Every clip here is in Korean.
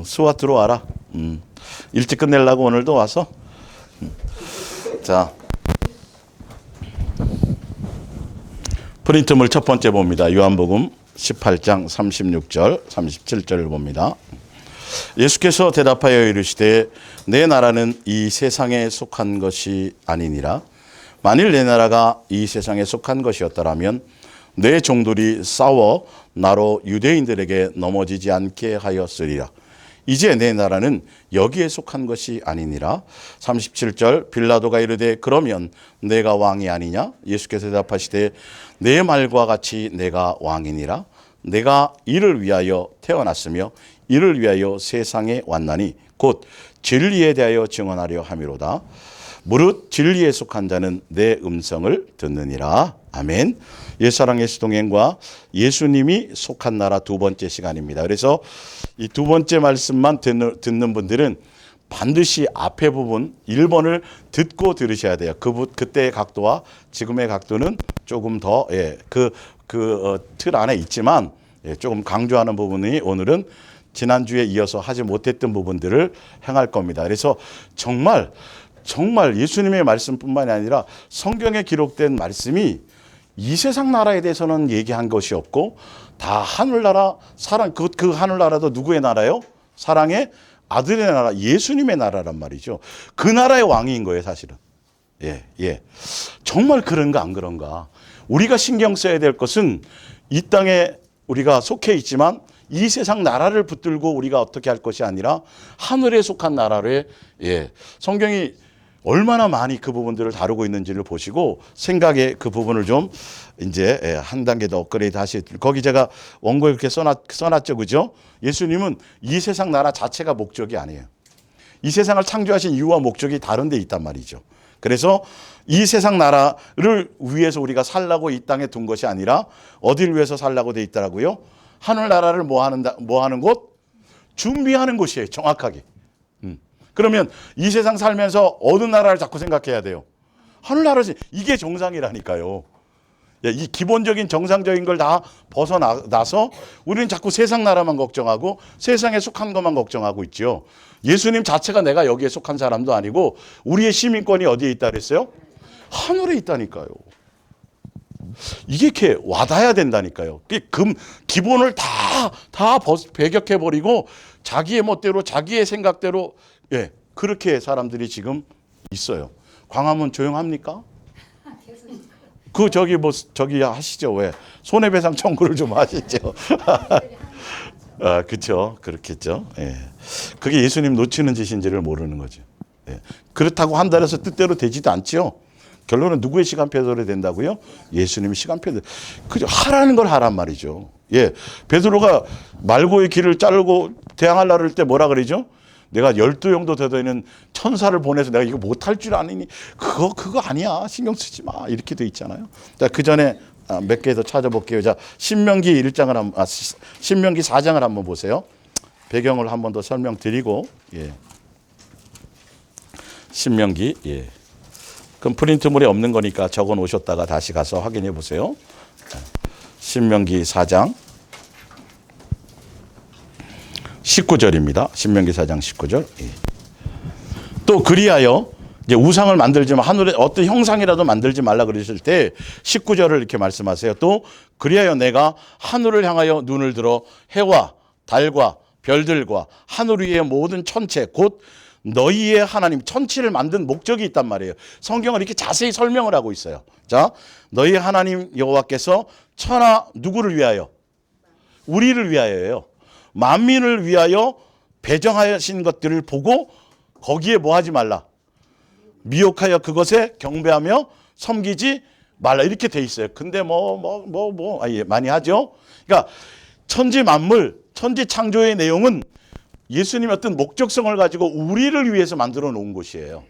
수아 들어와라. 일찍 끝내려고 오늘도 와서. 자, 프린트물 첫 번째 봅니다. 요한복음 18장 36절, 37절을 봅니다. 예수께서 대답하여 이르시되 내 나라는 이 세상에 속한 것이 아니니라. 만일 내 나라가 이 세상에 속한 것이었더라면 내 종들이 싸워 나로 유대인들에게 넘어지지 않게 하였으리라. 이제 내 나라는 여기에 속한 것이 아니니라. 37절 빌라도가 이르되 그러면 내가 왕이 아니냐? 예수께서 대답하시되 내 말과 같이 내가 왕이니라. 내가 이를 위하여 태어났으며 이를 위하여 세상에 왔나니 곧 진리에 대하여 증언하려 함이로다. 무릇 진리에 속한 자는 내 음성을 듣느니라. 아멘. 옛사랑 예수동행과 예수님이 속한 나라 두 번째 시간입니다. 그래서 이 두 번째 말씀만 듣는 분들은 반드시 앞에 부분 1번을 듣고 들으셔야 돼요. 그때의 각도와 지금의 각도는 조금 더 틀 안에 있지만 조금 강조하는 부분이 오늘은 지난주에 이어서 하지 못했던 부분들을 행할 겁니다. 그래서 정말 예수님의 말씀뿐만이 아니라 성경에 기록된 말씀이 이 세상 나라에 대해서는 얘기한 것이 없고 다 하늘나라 사랑 그 하늘나라도 누구의 나라요? 사랑의 아들의 나라 예수님의 나라란 말이죠. 그 나라의 왕인 거예요, 사실은. 예. 정말 그런가 안 그런가? 우리가 신경 써야 될 것은 이 땅에 우리가 속해 있지만 이 세상 나라를 붙들고 우리가 어떻게 할 것이 아니라 하늘에 속한 나라를 성경이 얼마나 많이 그 부분들을 다루고 있는지를 보시고 생각의 그 부분을 좀 이제 한 단계 더 업그레이드 하시. 거기 제가 원고에 이렇게 써놨죠, 그죠? 예수님은 이 세상 나라 자체가 목적이 아니에요. 이 세상을 창조하신 이유와 목적이 다른 데 있단 말이죠. 그래서 이 세상 나라를 위해서 우리가 살라고 이 땅에 둔 것이 아니라 어디를 위해서 살라고 돼 있더라고요? 하늘나라를 뭐 하는 곳? 준비하는 곳이에요, 정확하게. 그러면 이 세상 살면서 어느 나라를 자꾸 생각해야 돼요? 하늘나라지. 이게 정상이라니까요. 이 기본적인 정상적인 걸 다 벗어나서 우리는 자꾸 세상 나라만 걱정하고 세상에 속한 것만 걱정하고 있죠. 예수님 자체가 내가 여기에 속한 사람도 아니고 우리의 시민권이 어디에 있다 그랬어요? 하늘에 있다니까요. 이게 이렇게 와닿아야 된다니까요. 기본을 다 배격해버리고 자기의 멋대로 자기의 생각대로 그렇게 사람들이 지금 있어요. 광화문 조용합니까? 저기 하시죠. 왜 손해배상 청구를 좀 하시죠. 그렇죠. 그렇겠죠. 그게 예수님 놓치는 짓인지를 모르는 거죠. 그렇다고 한다고 해서 뜻대로 되지도 않죠. 결론은 누구의 시간표대로 된다고요? 예수님의 시간표대로. 그죠? 하라는 걸 하란 말이죠. 베드로가 말고의 길을 자르고 대항하려를 때 뭐라 그러죠? 내가 12영도 되는 천사를 보내서 내가 이거 못할 줄 아느니 그거 아니야. 신경 쓰지 마. 이렇게 돼 있잖아요. 자, 그 전에 몇 개 더 찾아볼게요. 자, 신명기 4장을 한번 보세요. 배경을 한번 더 설명드리고 신명기 그럼 프린트물에 없는 거니까 적어 놓으셨다가 다시 가서 확인해 보세요. 신명기 4장 19절입니다. 신명기 4장 19절. 또 그리하여 이제 우상을 만들지 마. 하늘에 어떤 형상이라도 만들지 말라 그러실 때 19절을 이렇게 말씀하세요. 또 그리하여 내가 하늘을 향하여 눈을 들어 해와 달과 별들과 하늘 위의 모든 천체 곧 너희의 하나님 천지를 만든 목적이 있단 말이에요. 성경을 이렇게 자세히 설명을 하고 있어요. 자, 너희 하나님 여호와께서 천하 누구를 위하여? 우리를 위하여예요. 만민을 위하여 배정하신 것들을 보고 거기에 뭐 하지 말라? 미혹하여 그것에 경배하며 섬기지 말라. 이렇게 돼 있어요. 근데 많이 하죠. 그러니까 천지 만물, 천지 창조의 내용은 예수님의 어떤 목적성을 가지고 우리를 위해서 만들어 놓은 곳이에요.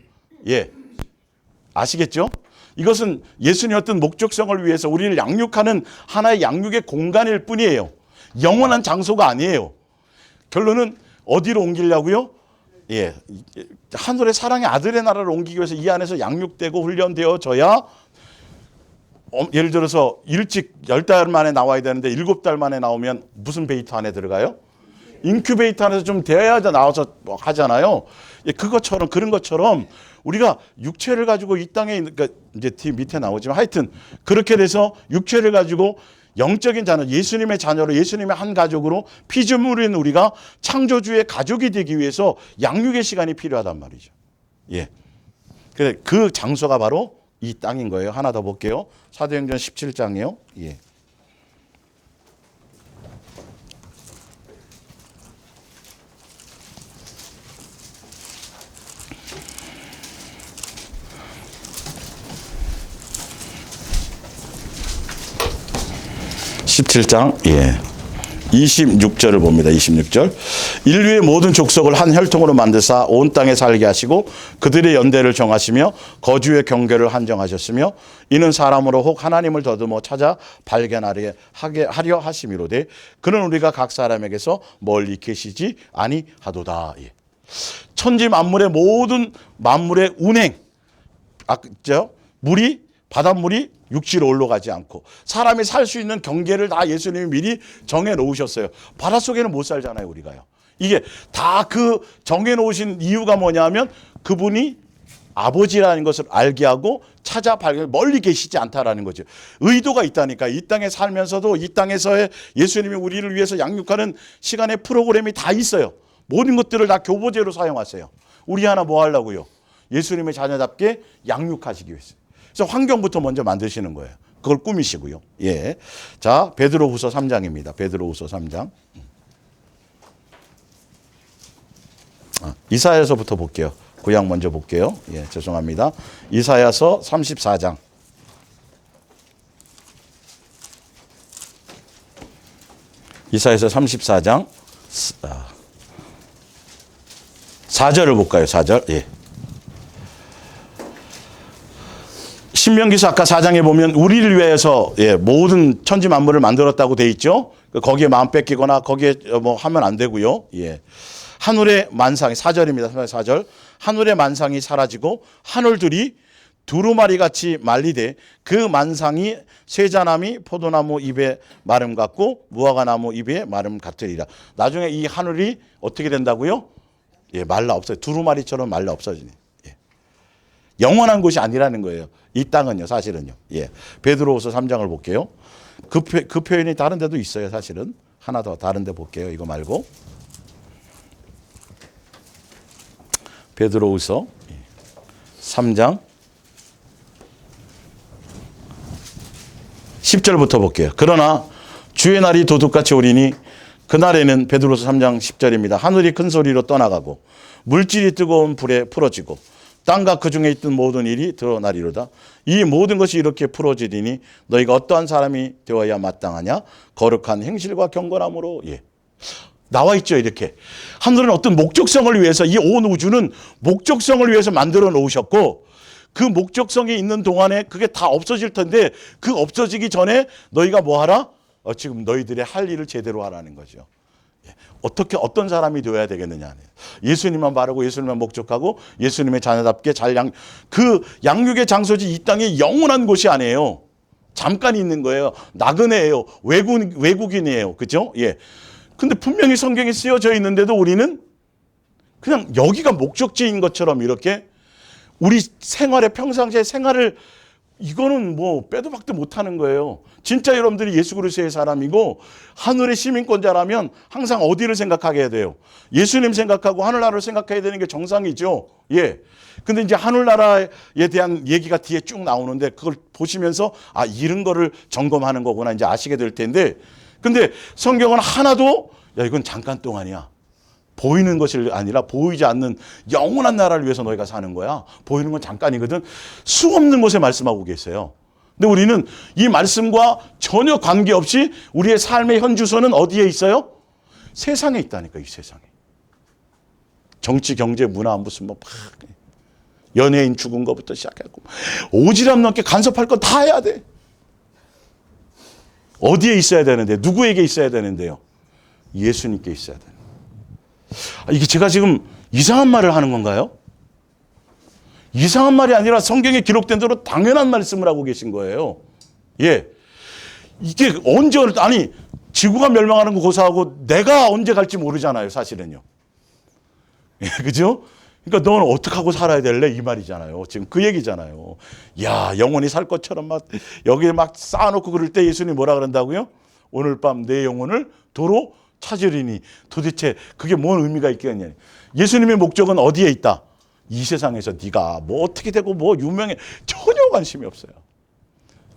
아시겠죠? 이것은 예수님의 어떤 목적성을 위해서 우리를 양육하는 하나의 양육의 공간일 뿐이에요. 영원한 장소가 아니에요. 결론은 어디로 옮기려고요? 하늘의 사랑의 아들의 나라를 옮기기 위해서 이 안에서 양육되고 훈련되어져야 예를 들어서 일찍 10달 만에 나와야 되는데 7달 만에 나오면 무슨 베이트 안에 들어가요? 인큐베이터 안에서 좀 되어야 나와서 뭐 하잖아요. 예, 그것처럼 그런 것처럼 우리가 육체를 가지고 이 땅에 있는, 그러니까 이제 뒤 밑에 나오지만 하여튼 그렇게 돼서 육체를 가지고 영적인 자녀, 예수님의 자녀로 예수님의 한 가족으로 피조물인 우리가 창조주의 가족이 되기 위해서 양육의 시간이 필요하단 말이죠. 예. 그 장소가 바로 이 땅인 거예요. 하나 더 볼게요. 사도행전 17장이요. 예. (17장) 예. 26절을 봅니다. 26절. 인류의 모든 족속을 한 혈통으로 만드사 온 땅에 살게 하시고 그들의 연대를 정하시며 거주의 경계를 한정하셨으며 이는 사람으로 혹 하나님을 더듬어 찾아 발견하려 하려 하심이로되 그는 우리가 각 사람에게서 멀리 계시지 아니하도다. 예. 천지 만물의 모든 만물의 운행, 물이 바닷물이 육지로 올라가지 않고 사람이 살 수 있는 경계를 다 예수님이 미리 정해 놓으셨어요. 바닷속에는 못 살잖아요, 우리가요. 이게 다 그 정해 놓으신 이유가 뭐냐면 그분이 아버지라는 것을 알게 하고 찾아 발견, 멀리 계시지 않다라는 거죠. 의도가 있다니까. 이 땅에 살면서도 이 땅에서의 예수님이 우리를 위해서 양육하는 시간의 프로그램이 다 있어요. 모든 것들을 다 교보제로 사용하세요. 우리 하나 뭐 하려고요? 예수님의 자녀답게 양육하시기 위해서. 그래서 환경부터 먼저 만드시는 거예요. 그걸 꾸미시고요. 예. 자, 베드로후서 3장입니다. 베드로후서 3장. 이사야서부터 볼게요. 구약 먼저 볼게요. 예, 죄송합니다. 이사야서 34장. 이사야서 34장 4절을 볼까요? 4절. 예. 신명기서 아까 4장에 보면 우리를 위해서 예, 모든 천지 만물을 만들었다고 돼 있죠. 거기에 마음 뺏기거나 거기에 뭐 하면 안 되고요. 예. 하늘의 만상이 4절입니다. 4절. 하늘의 만상이 사라지고 하늘들이 두루마리 같이 말리되 그 만상이 쇠자나무 포도나무 잎의 마름 같고 무화과나무 잎의 마름 같으리라. 나중에 이 하늘이 어떻게 된다고요? 예, 말라 없어요. 두루마리처럼 말라 없어지네. 예. 영원한 곳이 아니라는 거예요. 이 땅은요, 사실은요. 예. 베드로후서 3장을 볼게요. 그 표현이 다른 데도 있어요, 사실은. 하나 더 다른 데 볼게요. 이거 말고. 베드로후서 3장 10절부터 볼게요. 그러나 주의 날이 도둑같이 오리니 그날에는 베드로서 3장 10절입니다. 하늘이 큰 소리로 떠나가고 물질이 뜨거운 불에 풀어지고 땅과 그 중에 있던 모든 일이 드러나리로다. 이 모든 것이 이렇게 풀어지리니 너희가 어떠한 사람이 되어야 마땅하냐? 거룩한 행실과 경건함으로. 예. 나와 있죠, 이렇게. 하늘은 어떤 목적성을 위해서, 이 온 우주는 목적성을 위해서 만들어 놓으셨고 그 목적성이 있는 동안에 그게 다 없어질 텐데 그 없어지기 전에 너희가 뭐 하라? 지금 너희들의 할 일을 제대로 하라는 거죠. 어떻게 어떤 사람이 되어야 되겠느냐. 예수님만 바르고 예수님만 목적하고 예수님의 자녀답게 그 양육의 장소지 이 땅이 영원한 곳이 아니에요. 잠깐 있는 거예요. 나그네예요. 외국인이에요. 그죠? 예. 근데 분명히 성경에 쓰여져 있는데도 우리는 그냥 여기가 목적지인 것처럼 이렇게 우리 생활의 평상시의 생활을 이거는 뭐 빼도 박도 못하는 거예요. 진짜 여러분들이 예수 그리스도의 사람이고 하늘의 시민권자라면 항상 어디를 생각하게 해야 돼요? 예수님 생각하고 하늘나라를 생각해야 되는 게 정상이죠. 예. 근데 이제 하늘나라에 대한 얘기가 뒤에 쭉 나오는데 그걸 보시면서 아, 이런 거를 점검하는 거구나 이제 아시게 될 텐데 근데 성경은 하나도 야, 이건 잠깐 동안이야. 보이는 것이 아니라 보이지 않는 영원한 나라를 위해서 너희가 사는 거야. 보이는 건 잠깐이거든. 수없는 곳에 말씀하고 계세요. 근데 우리는 이 말씀과 전혀 관계없이 우리의 삶의 현주소는 어디에 있어요? 세상에 있다니까, 이 세상에. 정치, 경제, 문화, 무슨 뭐 연예인 죽은 것부터 시작했고 오지랖 넘게 간섭할 거 다 해야 돼. 어디에 있어야 되는데 누구에게 있어야 되는데요? 예수님께 있어야 돼. 이게 제가 지금 이상한 말을 하는 건가요? 이상한 말이 아니라 성경에 기록된 대로 당연한 말씀을 하고 계신 거예요. 예. 이게 언제, 아니, 지구가 멸망하는 거 고사하고 내가 언제 갈지 모르잖아요, 사실은요. 그죠? 그러니까 너는 어떻게 하고 살아야 될래? 이 말이잖아요. 지금 그 얘기잖아요. 야, 영원히 살 것처럼 막 여기에 막 쌓아놓고 그럴 때 예수님이 뭐라 그런다고요? 오늘 밤 내 영혼을 도로 찾으리니. 도대체 그게 뭔 의미가 있겠냐. 예수님의 목적은 어디에 있다? 이 세상에서 네가 뭐 어떻게 되고 뭐 유명해 전혀 관심이 없어요.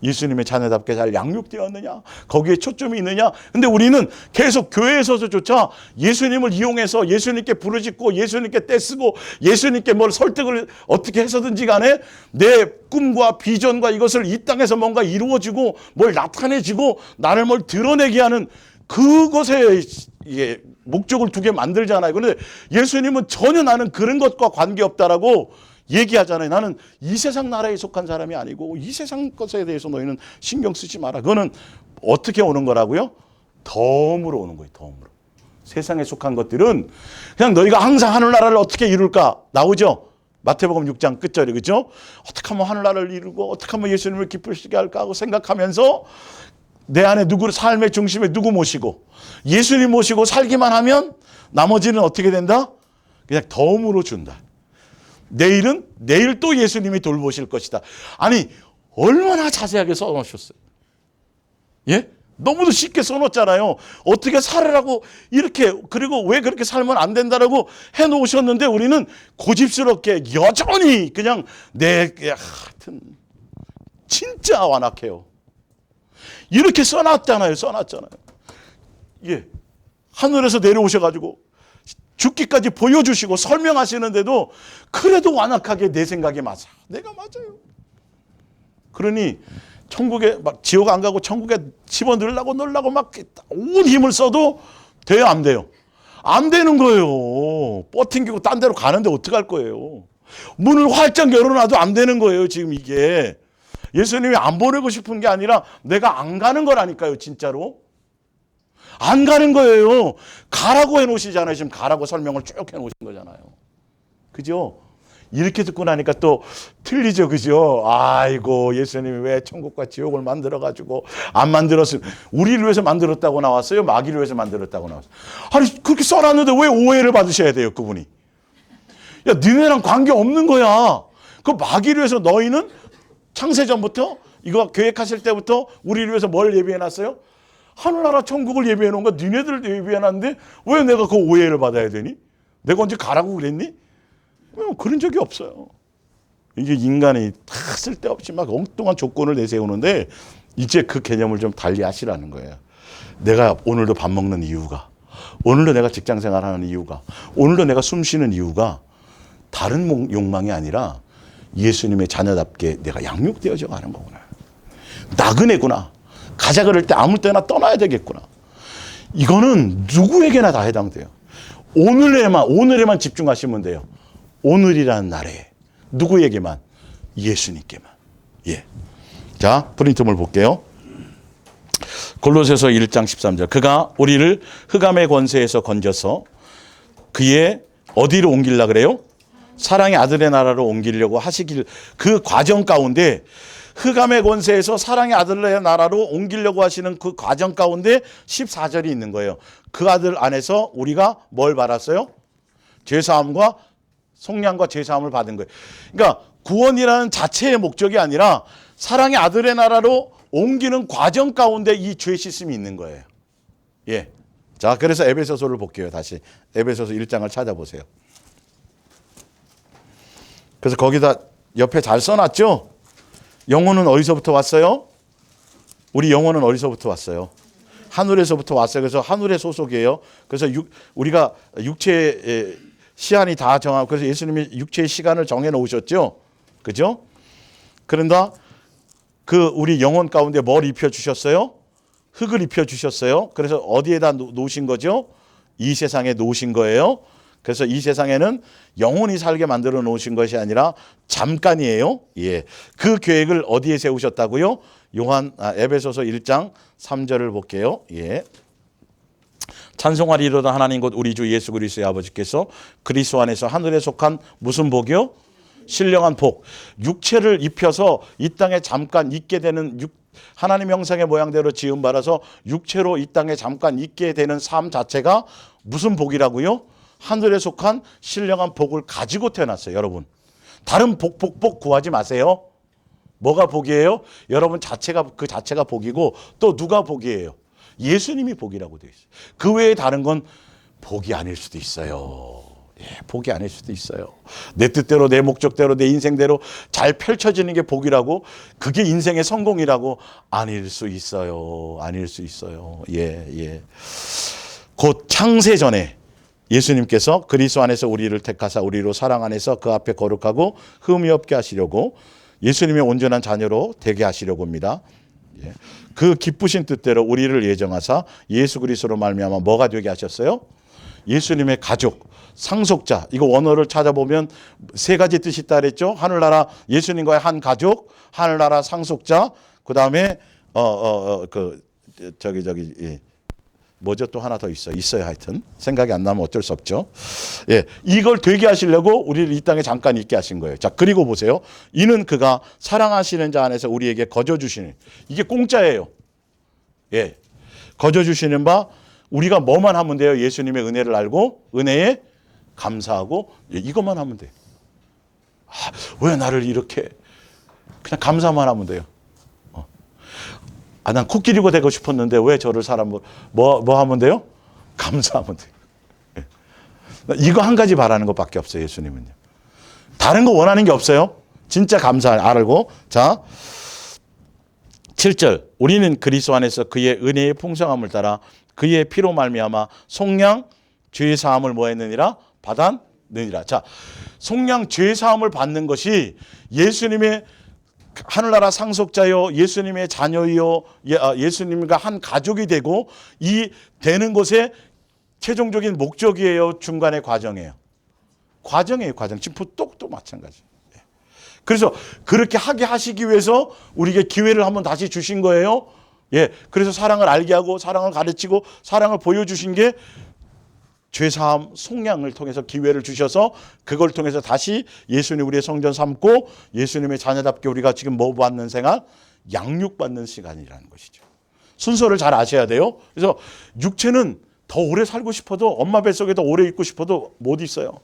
예수님의 자녀답게 잘 양육되었느냐? 거기에 초점이 있느냐? 근데 우리는 계속 교회에서조차 예수님을 이용해서 예수님께 부르짖고 예수님께 떼쓰고 예수님께 뭘 설득을 어떻게 해서든지 간에 내 꿈과 비전과 이것을 이 땅에서 뭔가 이루어지고 뭘 나타내지고 나를 뭘 드러내게 하는 그것에 이게 목적을 두게 만들잖아요. 그런데 예수님은 전혀 나는 그런 것과 관계없다라고 얘기하잖아요. 나는 이 세상 나라에 속한 사람이 아니고 이 세상 것에 대해서 너희는 신경 쓰지 마라. 그거는 어떻게 오는 거라고요? 덤으로 오는 거예요. 덤으로. 세상에 속한 것들은 그냥 너희가 항상 하늘나라를 어떻게 이룰까 나오죠. 마태복음 6장 끝절에 그죠? 어떻게 하면 하늘나라를 이루고 어떻게 하면 예수님을 기쁘시게 할까 하고 생각하면서 내 안에 누구를 삶의 중심에 누구 모시고 예수님 모시고 살기만 하면 나머지는 어떻게 된다? 그냥 덤으로 준다. 내일은 내일 또 예수님이 돌보실 것이다. 아니 얼마나 자세하게 써놓으셨어요. 예? 너무도 쉽게 써놓잖아요. 어떻게 살으라고 이렇게 그리고 왜 그렇게 살면 안 된다라고 해놓으셨는데 우리는 고집스럽게 여전히 그냥 하여튼 진짜 완악해요. 이렇게 써놨잖아요. 예, 하늘에서 내려오셔가지고 죽기까지 보여주시고 설명하시는데도 그래도 완악하게 내 생각이 맞아. 내가 맞아요. 그러니 천국에 막 지옥 안 가고 천국에 집어넣으려고 막 온 힘을 써도 돼요, 안 돼요? 안 되는 거예요. 뻗팅기고 딴 데로 가는데 어떡할 거예요? 문을 활짝 열어놔도 안 되는 거예요, 지금 이게. 예수님이 안 보내고 싶은 게 아니라 내가 안 가는 거라니까요, 진짜로. 안 가는 거예요. 가라고 해놓으시잖아요. 지금 가라고 설명을 쭉 해놓으신 거잖아요. 그죠? 이렇게 듣고 나니까 또 틀리죠. 그죠? 아이고, 예수님이 왜 천국과 지옥을 만들어가지고 안 만들었으면 우리를 위해서 만들었다고 나왔어요? 마귀를 위해서 만들었다고 나왔어요? 아니, 그렇게 써놨는데 왜 오해를 받으셔야 돼요, 그분이? 야, 니네랑 관계 없는 거야. 그 마귀를 위해서 너희는 창세전부터 이거 계획하실 때부터 우리를 위해서 뭘 예비해놨어요? 하늘나라 천국을 예비해 놓은 거 니네들 예비해 놨는데 왜 내가 그 오해를 받아야 되니? 내가 언제 가라고 그랬니? 그런 적이 없어요. 이게 인간이 다 쓸데없이 막 엉뚱한 조건을 내세우는데 이제 그 개념을 좀 달리 하시라는 거예요. 내가 오늘도 밥 먹는 이유가, 오늘도 내가 직장생활하는 이유가, 오늘도 내가 숨 쉬는 이유가 다른 욕망이 아니라 예수님의 자녀답게 내가 양육되어져 가는 거구나. 나그네구나. 가자 그럴 때 아무 때나 떠나야 되겠구나. 이거는 누구에게나 다 해당돼요. 오늘에만 집중하시면 돼요. 오늘이라는 날에 누구에게만? 예수님께만. 예. 자, 프린트물 볼게요. 골로새서 1장 13절. 그가 우리를 흑암의 권세에서 건져서 그의 어디로 옮기려 그래요? 사랑의 아들의 나라로 옮기려고 하시길 그 과정 가운데 흑암의 권세에서 사랑의 아들의 나라로 옮기려고 하시는 그 과정 가운데 14절이 있는 거예요. 그 아들 안에서 우리가 뭘 받았어요? 죄사함과 속량과 죄사함을 받은 거예요. 그러니까 구원이라는 자체의 목적이 아니라 사랑의 아들의 나라로 옮기는 과정 가운데 이 죄 씻음이 있는 거예요. 예. 자, 그래서 에베소서를 볼게요. 다시 에베소서 1장을 찾아보세요. 그래서 거기다 옆에 잘 써놨죠? 영혼은 어디서부터 왔어요? 우리 영혼은 어디서부터 왔어요? 하늘에서부터 왔어요. 그래서 하늘의 소속이에요. 그래서 우리가 육체의 시한이 다 정하고 그래서 예수님이 육체의 시간을 정해 놓으셨죠. 그죠? 그런다 그 우리 영혼 가운데 뭘 입혀 주셨어요? 흙을 입혀 주셨어요. 그래서 어디에다 놓으신 거죠? 이 세상에 놓으신 거예요. 그래서 이 세상에는 영혼이 살게 만들어 놓으신 것이 아니라 잠깐이에요. 예. 그 계획을 어디에 세우셨다고요? 에베소서 1장 3절을 볼게요. 예. 찬송하리로다 하나님 곧 우리 주 예수 그리스도의 아버지께서 그리스도 안에서 하늘에 속한 무슨 복이요? 신령한 복. 육체를 입혀서 이 땅에 잠깐 있게 되는 하나님 형상의 모양대로 지음 받아서 육체로 이 땅에 잠깐 있게 되는 삶 자체가 무슨 복이라고요? 하늘에 속한 신령한 복을 가지고 태어났어요. 여러분, 다른 복 구하지 마세요. 뭐가 복이에요? 여러분 자체가, 그 자체가 복이고, 또 누가 복이에요? 예수님이 복이라고 되어 있어요. 그 외에 다른 건 복이 아닐 수도 있어요. 예, 복이 아닐 수도 있어요. 내 뜻대로, 내 목적대로, 내 인생대로 잘 펼쳐지는 게 복이라고, 그게 인생의 성공이라고 아닐 수 있어요. 아닐 수 있어요. 예. 곧 창세 전에 예수님께서 그리스도 안에서 우리를 택하사 우리로 사랑 안에서 그 앞에 거룩하고 흠이 없게 하시려고 예수님의 온전한 자녀로 되게 하시려고 합니다. 예. 그 기쁘신 뜻대로 우리를 예정하사 예수 그리스도로 말미암아 뭐가 되게 하셨어요? 예수님의 가족, 상속자. 이거 원어를 찾아보면 세 가지 뜻이 있다 그랬죠. 하늘나라, 예수님과의 한 가족, 하늘나라 상속자. 그다음에 뭐죠? 또 하나 더 있어요. 하여튼 생각이 안 나면 어쩔 수 없죠. 예, 이걸 되게 하시려고 우리를 이 땅에 잠깐 있게 하신 거예요. 자, 그리고 보세요. 이는 그가 사랑하시는 자 안에서 우리에게 거저 주시는, 이게 공짜예요. 예, 거저 주시는 바 우리가 뭐만 하면 돼요? 예수님의 은혜를 알고 은혜에 감사하고, 예, 이것만 하면 돼요. 왜 나를 이렇게, 그냥 감사만 하면 돼요. 난 코끼리가 되고 싶었는데 왜 저를 사람으로, 뭐 하면 돼요? 감사하면 돼요. 예. 이거 한 가지 바라는 것밖에 없어요. 예수님은요. 다른 거 원하는 게 없어요. 진짜 감사 알고. 자, 7절. 우리는 그리스도 안에서 그의 은혜의 풍성함을 따라 그의 피로 말미암아 속량 죄 사함을 뭐 했느니라? 받았느니라. 자, 속량 죄 사함을 받는 것이 예수님의 하늘나라 상속자요, 예수님의 자녀요, 예수님과 한 가족이 되고 이 되는 것의 최종적인 목적이에요. 중간의 과정이에요. 과정. 지금 똑도 마찬가지. 그래서 그렇게 하게 하시기 위해서 우리에게 기회를 한번 다시 주신 거예요. 예, 그래서 사랑을 알게 하고 사랑을 가르치고 사랑을 보여주신 게 죄사함 속량을 통해서 기회를 주셔서 그걸 통해서 다시 예수님 우리의 성전 삼고 예수님의 자녀답게 우리가 지금 뭐 받는 생활? 양육받는 시간이라는 것이죠. 순서를 잘 아셔야 돼요. 그래서 육체는 더 오래 살고 싶어도, 엄마 뱃속에 더 오래 있고 싶어도 못 있어요.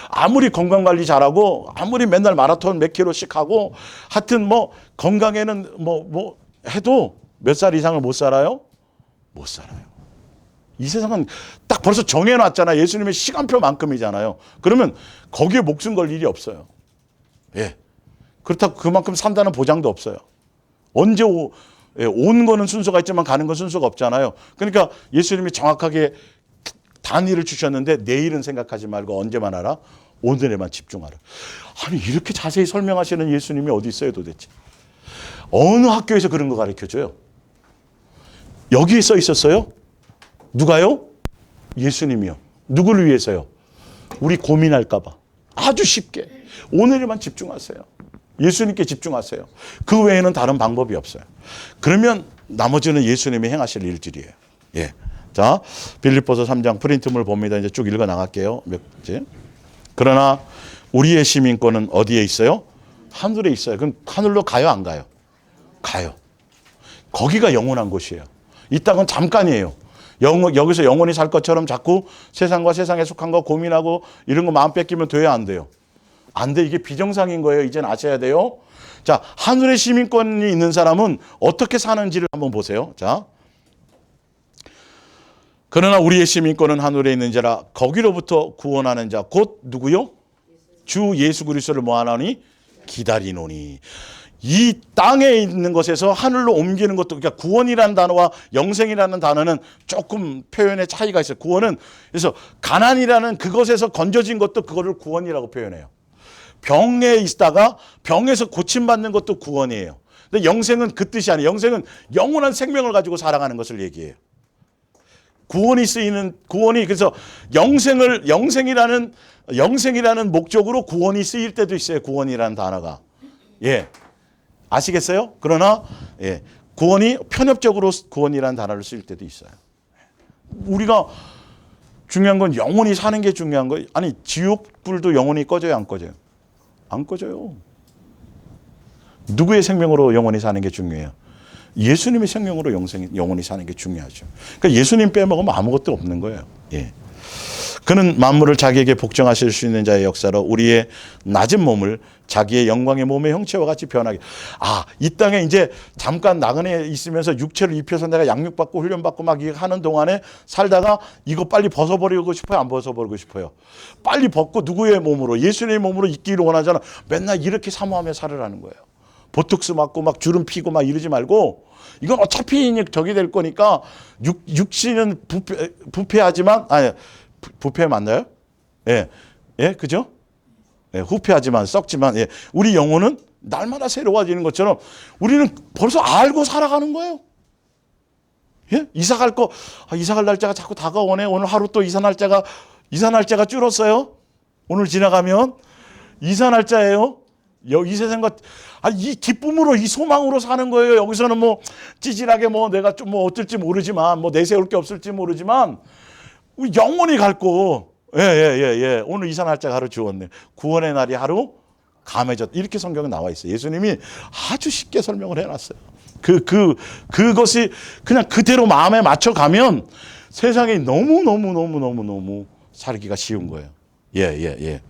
아무리 건강관리 잘하고 아무리 맨날 마라톤 몇 킬로씩 하고 하여튼 뭐 건강에는 뭐 해도 몇 살 이상을 못 살아요? 못 살아요. 이 세상은 딱 벌써 정해놨잖아요. 예수님의 시간표만큼이잖아요. 그러면 거기에 목숨 걸 일이 없어요. 예. 그렇다고 그만큼 산다는 보장도 없어요. 언제 온 거는 순서가 있지만 가는 건 순서가 없잖아요. 그러니까 예수님이 정확하게 단위를 주셨는데 내일은 생각하지 말고 언제만 알아? 오늘에만 집중하라. 아니, 이렇게 자세히 설명하시는 예수님이 어디 있어요 도대체? 어느 학교에서 그런 거 가르쳐줘요? 여기에 써 있었어요? 누가요? 예수님이요. 누구를 위해서요? 우리 고민할까 봐. 아주 쉽게. 오늘에만 집중하세요. 예수님께 집중하세요. 그 외에는 다른 방법이 없어요. 그러면 나머지는 예수님이 행하실 일들이에요. 예. 자, 빌립보서 3장 프린트물 봅니다. 이제 쭉 읽어 나갈게요. 그러나 우리의 시민권은 어디에 있어요? 하늘에 있어요. 그럼 하늘로 가요, 안 가요? 가요. 거기가 영원한 곳이에요. 이 땅은 잠깐이에요. 여기서 영원히 살 것처럼 자꾸 세상과 세상에 속한 거 고민하고 이런 거 마음 뺏기면 돼요, 안 돼요? 안 돼. 이게 비정상인 거예요. 이제는 아셔야 돼요. 자, 하늘의 시민권이 있는 사람은 어떻게 사는지를 한번 보세요. 자, 그러나 우리의 시민권은 하늘에 있는 자라 거기로부터 구원하는 자 곧 누구요? 주 예수 그리스도를 뭐하나니? 기다리노니. 이 땅에 있는 것에서 하늘로 옮기는 것도, 그러니까 구원이라는 단어와 영생이라는 단어는 조금 표현의 차이가 있어요. 구원은 그래서 가난이라는 그것에서 건져진 것도 그거를 구원이라고 표현해요. 병에 있다가 병에서 고침받는 것도 구원이에요. 근데 영생은 그 뜻이 아니에요. 영생은 영원한 생명을 가지고 살아가는 것을 얘기해요. 구원이 그래서 영생이라는 목적으로 구원이 쓰일 때도 있어요. 구원이라는 단어가. 예. 아시겠어요? 그러나 예, 구원이 편협적으로 구원이라는 단어를 쓸 때도 있어요. 우리가 중요한 건 영원히 사는 게 중요한 거예요. 아니, 지옥불도 영원히 꺼져요, 안 꺼져요? 안 꺼져요. 누구의 생명으로 영원히 사는 게 중요해요? 예수님의 생명으로 영원히 사는 게 중요하죠. 그러니까 예수님 빼먹으면 아무것도 없는 거예요. 예. 그는 만물을 자기에게 복종하실 수 있는 자의 역사로 우리의 낮은 몸을 자기의 영광의 몸의 형체와 같이 변하게. 이 땅에 이제 잠깐 나그네 있으면서 육체를 입혀서 내가 양육받고 훈련받고 막 하는 동안에 살다가 이거 빨리 벗어버리고 싶어요? 안 벗어버리고 싶어요? 빨리 벗고 누구의 몸으로? 예수님의 몸으로 있기를 원하잖아. 맨날 이렇게 사모하며 살으라는 거예요. 보톡스 맞고 막 주름 피고 막 이러지 말고, 이건 어차피 저기 될 거니까 육신은 부패하지만, 부패 맞나요? 예. 예, 그죠? 예, 후패하지만 썩지만, 예. 우리 영혼은 날마다 새로워지는 것처럼 우리는 벌써 알고 살아가는 거예요. 예? 이사 갈 날짜가 자꾸 다가오네. 오늘 하루 또 이사 날짜가 줄었어요. 오늘 지나가면 이사 날짜예요. 이 세상과 이 기쁨으로 이 소망으로 사는 거예요. 여기서는 뭐 찌질하게 뭐 내가 좀 뭐 어쩔지 모르지만 뭐 내세울 게 없을지 모르지만 우리 영원히 갈 거. 예. 오늘 이사 날짜가 하루 주었네. 구원의 날이 하루 감해졌다. 이렇게 성경에 나와 있어요. 예수님이 아주 쉽게 설명을 해놨어요. 그것이 그냥 그대로 마음에 맞춰 가면 세상이 너무 살기가 쉬운 거예요. 예.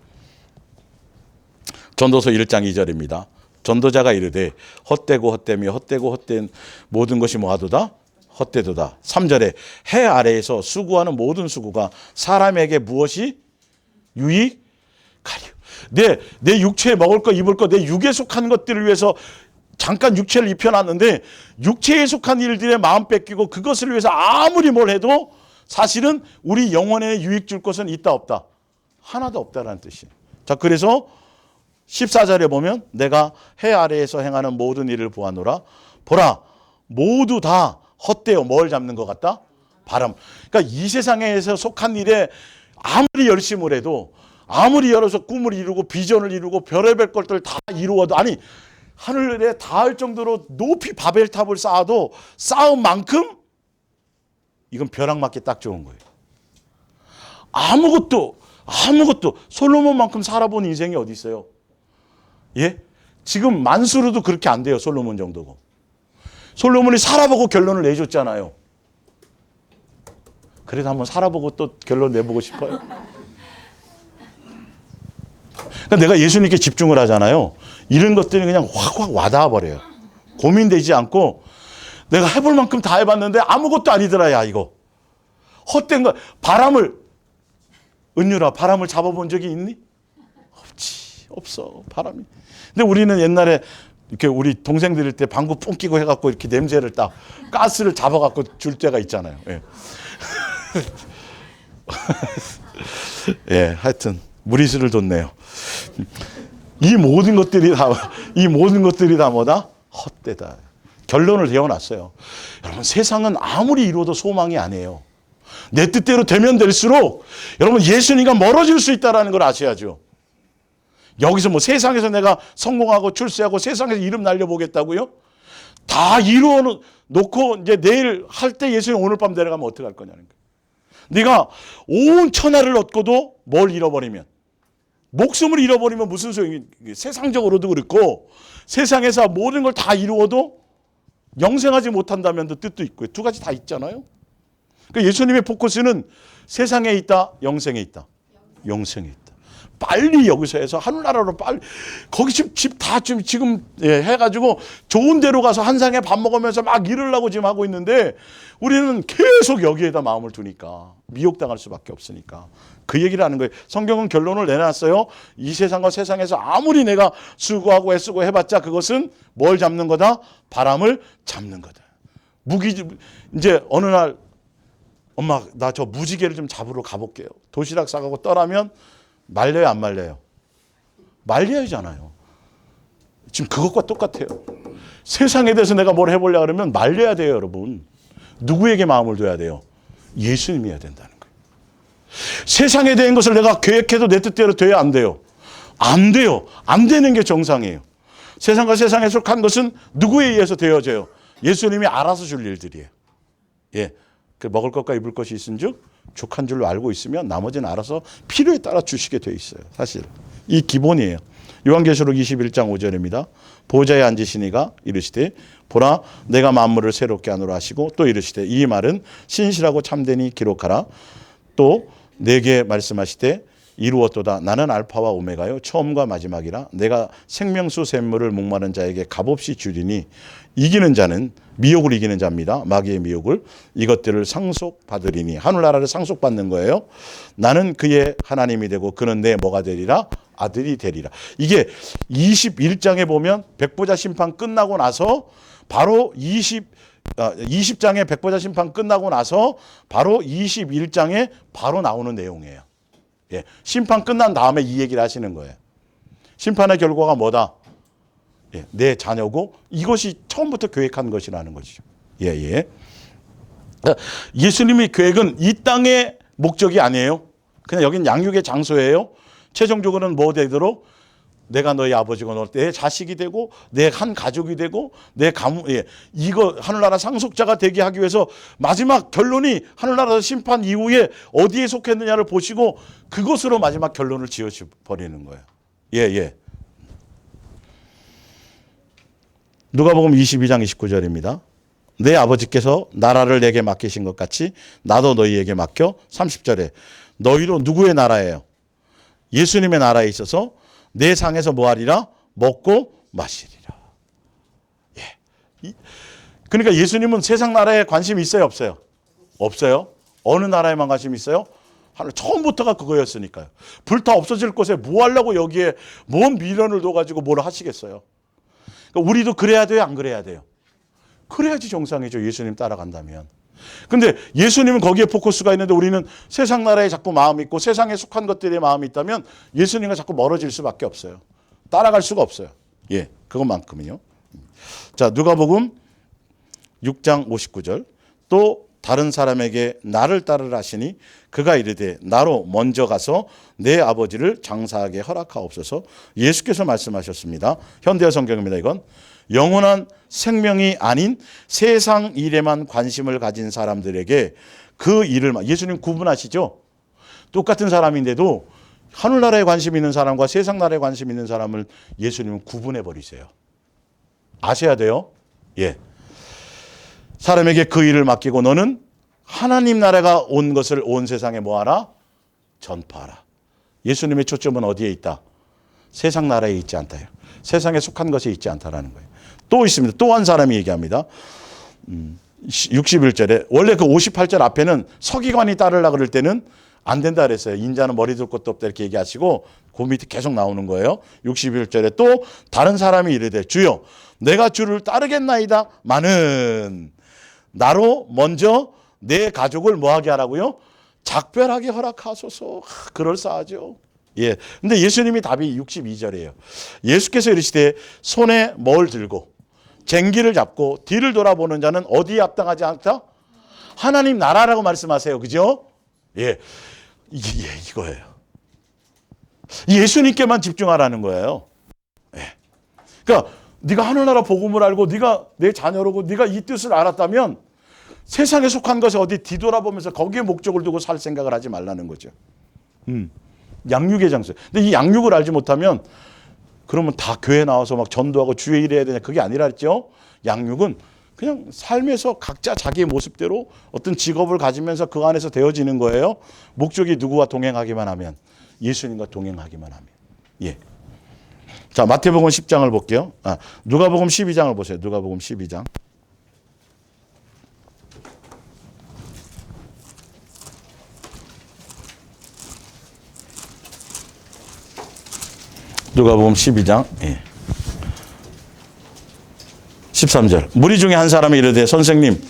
전도서 1장 2절입니다. 전도자가 이르되 헛되고 헛되며 헛되고 헛된 모든 것이 뭐하도다? 헛되도다. 3절에 해 아래에서 수고하는 모든 수고가 사람에게 무엇이 유익하리요. 내 육체에 먹을 거 입을 거 내 육에 속한 것들을 위해서 잠깐 육체를 입혀놨는데 육체에 속한 일들에 마음 뺏기고 그것을 위해서 아무리 뭘 해도 사실은 우리 영혼에 유익 줄 것은 있다 없다? 하나도 없다라는 뜻이에요. 자, 그래서 14절에 보면 내가 해 아래에서 행하는 모든 일을 보아노라. 보라, 모두 다 헛되어 뭘 잡는 것 같다? 바람. 그러니까 이 세상에서 속한 일에 아무리 열심을 해도, 아무리 열어서 꿈을 이루고 비전을 이루고 별의별 것들 다 이루어도, 하늘에 닿을 정도로 높이 바벨탑을 쌓아도 쌓은 만큼 이건 벼락 맞기 딱 좋은 거예요. 아무것도 솔로몬만큼 살아본 인생이 어디 있어요? 예? 지금 만수르도 그렇게 안 돼요. 솔로몬 정도고. 솔로몬이 살아보고 결론을 내줬잖아요. 그래도 한번 살아보고 또 결론 내보고 싶어요. 그러니까 내가 예수님께 집중을 하잖아요. 이런 것들이 그냥 확 와닿아 버려요. 고민되지 않고 내가 해볼 만큼 다 해봤는데 아무것도 아니더라. 야, 이거 헛된 거. 은유라, 바람을 잡아본 적이 있니? 없어, 바람이. 근데 우리는 옛날에 이렇게 우리 동생들 때 방구 뿡 끼고 해갖고 이렇게 냄새를 딱 가스를 잡아갖고 줄 때가 있잖아요. 예. 예, 하여튼 무리수를 뒀네요. 이 모든 것들이 다 뭐다? 헛되다. 결론을 내어놨어요. 여러분, 세상은 아무리 이루어도 소망이 아니에요. 내 뜻대로 되면 될수록 여러분 예수님과 멀어질 수 있다는 걸 아셔야죠. 여기서 뭐 세상에서 내가 성공하고 출세하고 세상에서 이름 날려보겠다고요? 다 이루어 놓고 이제 내일 할 때 예수님 오늘 밤 내려가면 어떻게 할 거냐는 거예요. 네가 온 천하를 얻고도 뭘 잃어버리면, 목숨을 잃어버리면 무슨 소용이? 세상적으로도 그렇고 세상에서 모든 걸 다 이루어도 영생하지 못한다면 뜻도 있고요. 두 가지 다 있잖아요. 그러니까 예수님의 포커스는 세상에 있다, 영생에 있다. 영생에 있다. 빨리 여기서 해서 하늘나라로 빨리, 거기 집 다 지금 해가지고 좋은 데로 가서 한 상에 밥 먹으면서 막 이러려고 지금 하고 있는데 우리는 계속 여기에다 마음을 두니까 미혹당할 수밖에 없으니까 그 얘기를 하는 거예요. 성경은 결론을 내놨어요. 이 세상과 세상에서 아무리 내가 수고하고 애쓰고 해봤자 그것은 뭘 잡는 거다? 바람을 잡는 거다. 이제 어느 날 엄마, 나 저 무지개를 좀 잡으러 가볼게요. 도시락 싸가고 떠나면 말려요, 안 말려요? 말려야잖아요. 지금 그것과 똑같아요. 세상에 대해서 내가 뭘 해보려고 그러면 말려야 돼요, 여러분. 누구에게 마음을 둬야 돼요? 예수님이어야 된다는 거예요. 세상에 대한 것을 내가 계획해도 내 뜻대로 돼야 안 돼요. 안 돼요. 안 되는 게 정상이에요. 세상과 세상에 속한 것은 누구에 의해서 되어져요? 예수님이 알아서 줄 일들이에요. 예. 그 먹을 것과 입을 것이 있은즉 족한 줄로 알고 있으면 나머지는 알아서 필요에 따라 주시게 돼 있어요. 사실 이 기본이에요. 요한계시록 21장 5절입니다. 보좌에 앉으시니가 이르시되 보라 내가 만물을 새롭게 하노라 하시고 또 이르시되 이 말은 신실하고 참되니 기록하라. 또 내게 말씀하시되 이루었도다. 나는 알파와 오메가요 처음과 마지막이라. 내가 생명수 샘물을 목마른 자에게 값없이 주리니 이기는 자는 미혹을 이기는 자입니다. 마귀의 미혹을 이것들을 상속받으리니. 하늘나라를 상속받는 거예요. 나는 그의 하나님이 되고 그는 내 뭐가 되리라? 아들이 되리라. 이게 21장에 보면 백보자 심판 끝나고 나서 바로 20장에 백보자 심판 끝나고 나서 바로 21장에 바로 나오는 내용이에요. 예, 심판 끝난 다음에 이 얘기를 하시는 거예요. 심판의 결과가 뭐다? 예, 내 자녀고 이것이 처음부터 계획한 것이라는 것이죠. 예, 예. 예수님의 계획은 이 땅의 목적이 아니에요. 그냥 여긴 양육의 장소예요. 최종적으로는 뭐 되도록 내가 너희 아버지고 너 내 자식이 되고 내 한 가족이 되고 내 가문, 예, 이거 하늘나라 상속자가 되게 하기 위해서 마지막 결론이 하늘나라 심판 이후에 어디에 속했느냐를 보시고 그것으로 마지막 결론을 지어져 버리는 거예요. 예, 예. 누가복음 22장 29절입니다. 내 아버지께서 나라를 내게 맡기신 것 같이 나도 너희에게 맡겨. 30절에 너희로 누구의 나라예요? 예수님의 나라에 있어서 내 상에서 뭐하리라? 먹고 마시리라. 예. 그러니까 예수님은 세상 나라에 관심이 있어요, 없어요? 없어요. 어느 나라에만 관심이 있어요? 처음부터가 그거였으니까요. 불타 없어질 곳에 뭐 하려고 여기에 뭔 미련을 둬가지고 뭘 하시겠어요? 그러니까 우리도 그래야 돼요, 안 그래야 돼요? 그래야지 정상이죠. 예수님 따라간다면. 근데 예수님은 거기에 포커스가 있는데 우리는 세상 나라에 자꾸 마음이 있고 세상에 속한 것들에 마음이 있다면 예수님과 자꾸 멀어질 수밖에 없어요. 따라갈 수가 없어요. 예, 그것만큼은요. 자, 누가복음 6장 59절. 또 다른 사람에게 나를 따르라 하시니 그가 이르되 나로 먼저 가서 내 아버지를 장사하게 허락하옵소서. 예수께서 말씀하셨습니다. 현대어 성경입니다. 이건 영원한 생명이 아닌 세상 일에만 관심을 가진 사람들에게 그 일을, 예수님 구분하시죠? 똑같은 사람인데도 하늘나라에 관심 있는 사람과 세상 나라에 관심 있는 사람을 예수님은 구분해 버리세요. 아셔야 돼요. 예. 사람에게 그 일을 맡기고 너는 하나님 나라가 온 것을 온 세상에 뭐하라? 전파하라. 예수님의 초점은 어디에 있다? 세상 나라에 있지 않다요. 세상에 속한 것에 있지 않다라는 거예요. 또 있습니다. 또 한 사람이 얘기합니다. 61절에 원래 그 58절 앞에는 서기관이 따르려고 그럴 때는 안 된다 그랬어요. 인자는 머리 둘 것도 없다 이렇게 얘기하시고 그 밑에 계속 나오는 거예요. 61절에 또 다른 사람이 이르되 주여 내가 주를 따르겠나이다 마는 나로 먼저 내 가족을 뭐하게 하라고요? 작별하게 허락하소서. 그럴싸하죠. 예. 근데 예수님이 답이 62절이에요. 예수께서 이르시되 손에 뭘 들고 쟁기를 잡고 뒤를 돌아보는 자는 어디에 합당하지 않다? 하나님 나라라고 말씀하세요. 그죠? 예. 이거예요. 예수님께만 집중하라는 거예요. 예. 그러니까 네가 하늘나라 복음을 알고 네가 내 자녀로고 네가 이 뜻을 알았다면 세상에 속한 것에 어디 뒤돌아보면서 거기에 목적을 두고 살 생각을 하지 말라는 거죠. 양육의 장소. 근데 이 양육을 알지 못하면 그러면 다 교회 나와서 막 전도하고 주의 일해야 되냐 그게 아니라 했죠. 양육은 그냥 삶에서 각자 자기의 모습대로 어떤 직업을 가지면서 그 안에서 되어지는 거예요. 목적이 누구와 동행하기만 하면 예수님과 동행하기만 하면. 예. 자, 마태복음 10장을 볼게요. 누가복음 12장을 보세요. 누가복음 12장. 누가복음 12장 13절. 무리 중에 한 사람이 이르되 선생님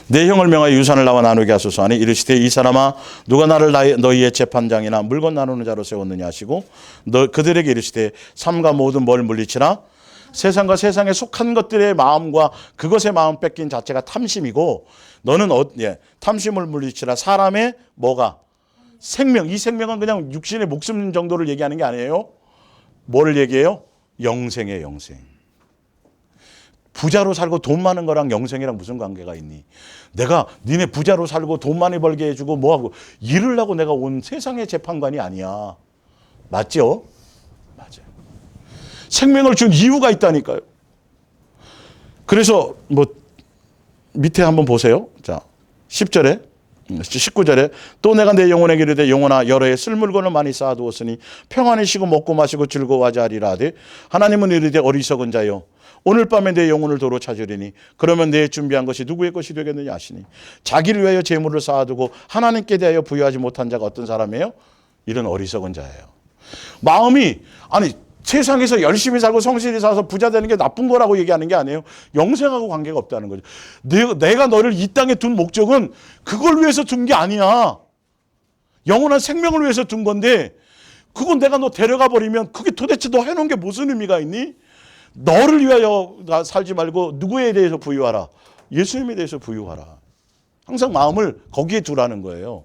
내 형을 명하여 유산을 나와 나누게 하소서 하니 이르시되 이 사람아 누가 나를 너희의 재판장이나 물건 나누는 자로 세웠느냐 하시고 그들에게 이르시되 삼가 모든 뭘 물리치라. 세상과 세상에 속한 것들의 마음과 그것의 마음 뺏긴 자체가 탐심이고 너는 탐심을 물리치라. 사람의 뭐가? 생명. 이 생명은 그냥 육신의 목숨 정도를 얘기하는 게 아니에요. 뭐를 얘기해요? 영생이에요. 영생. 부자로 살고 돈 많은 거랑 영생이랑 무슨 관계가 있니? 내가 니네 부자로 살고 돈 많이 벌게 해주고 뭐하고 이러려고 내가 온 세상의 재판관이 아니야. 맞죠? 맞아요. 생명을 준 이유가 있다니까요. 그래서 뭐 밑에 한번 보세요. 자, 10절에 19절에 또 내가 내 영혼에게 이르되 영혼아 여러 해 쓸 물건을 많이 쌓아두었으니 평안히 쉬고 먹고 마시고 즐거워하자 하리라 하되 하나님은 이르되 어리석은 자여 오늘 밤에 내 영혼을 도로 찾으리니 그러면 내 준비한 것이 누구의 것이 되겠느냐 하시니 자기를 위하여 재물을 쌓아두고 하나님께 대하여 부여하지 못한 자가 어떤 사람이에요? 이런 어리석은 자예요. 마음이 세상에서 열심히 살고 성실히 살아서 부자 되는 게 나쁜 거라고 얘기하는 게 아니에요. 영생하고 관계가 없다는 거죠. 내가 너를 이 땅에 둔 목적은 그걸 위해서 둔 게 아니야. 영원한 생명을 위해서 둔 건데 그건 내가 너 데려가 버리면 그게 도대체 너 해놓은 게 무슨 의미가 있니? 너를 위하여 살지 말고 누구에 대해서 부유하라. 예수님에 대해서 부유하라. 항상 마음을 거기에 두라는 거예요.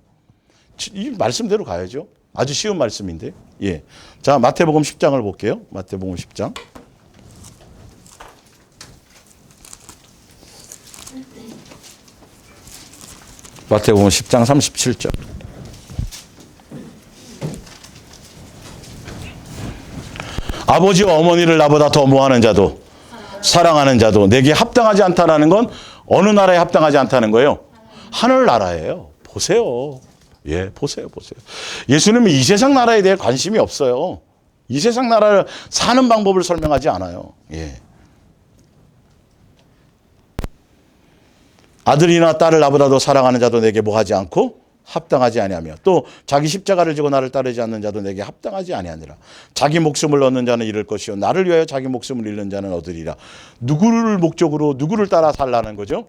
이 말씀대로 가야죠. 아주 쉬운 말씀인데. 예. 자, 마태복음 10장을 볼게요. 마태복음 10장. 마태복음 10장 37절. 아버지와 어머니를 나보다 더 모하는 자도 사랑하는 자도 내게 합당하지 않다라는 건 어느 나라에 합당하지 않다는 거예요? 하늘나라예요. 보세요. 예, 보세요. 예수님은 이 세상 나라에 대해 관심이 없어요. 이 세상 나라를 사는 방법을 설명하지 않아요. 예. 아들이나 딸을 나보다 더 사랑하는 자도 내게 뭐하지 않고 합당하지 아니하며 또 자기 십자가를 지고 나를 따르지 않는 자도 내게 합당하지 아니하니라. 자기 목숨을 얻는 자는 잃을 것이요 나를 위하여 자기 목숨을 잃는 자는 얻으리라. 누구를 목적으로 누구를 따라 살라는 거죠?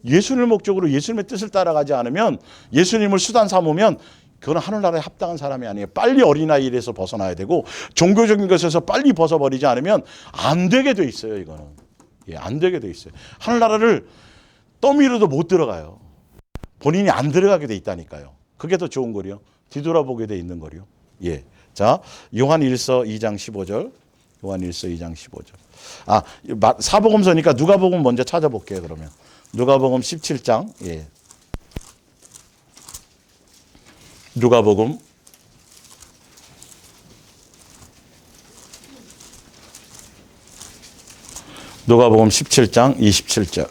예수님을 목적으로 예수님의 뜻을 따라가지 않으면 예수님을 수단 삼으면 그건 하늘나라에 합당한 사람이 아니에요. 빨리 어린아이 일에서 벗어나야 되고 종교적인 것에서 빨리 벗어버리지 않으면 안 되게 돼 있어요. 이거는. 예, 안 되게 돼 있어요. 하늘나라를 떠밀어도 못 들어가요. 본인이 안 들어가게 돼 있다니까요. 그게 더 좋은 거요. 뒤돌아보게 돼 있는 거요. 예. 자, 요한 1서 2장 15절. 요한 1서 2장 15절. 사복음서니까 누가복음 먼저 찾아볼게요, 그러면. 누가복음 17장. 예. 누가복음 17장 27절.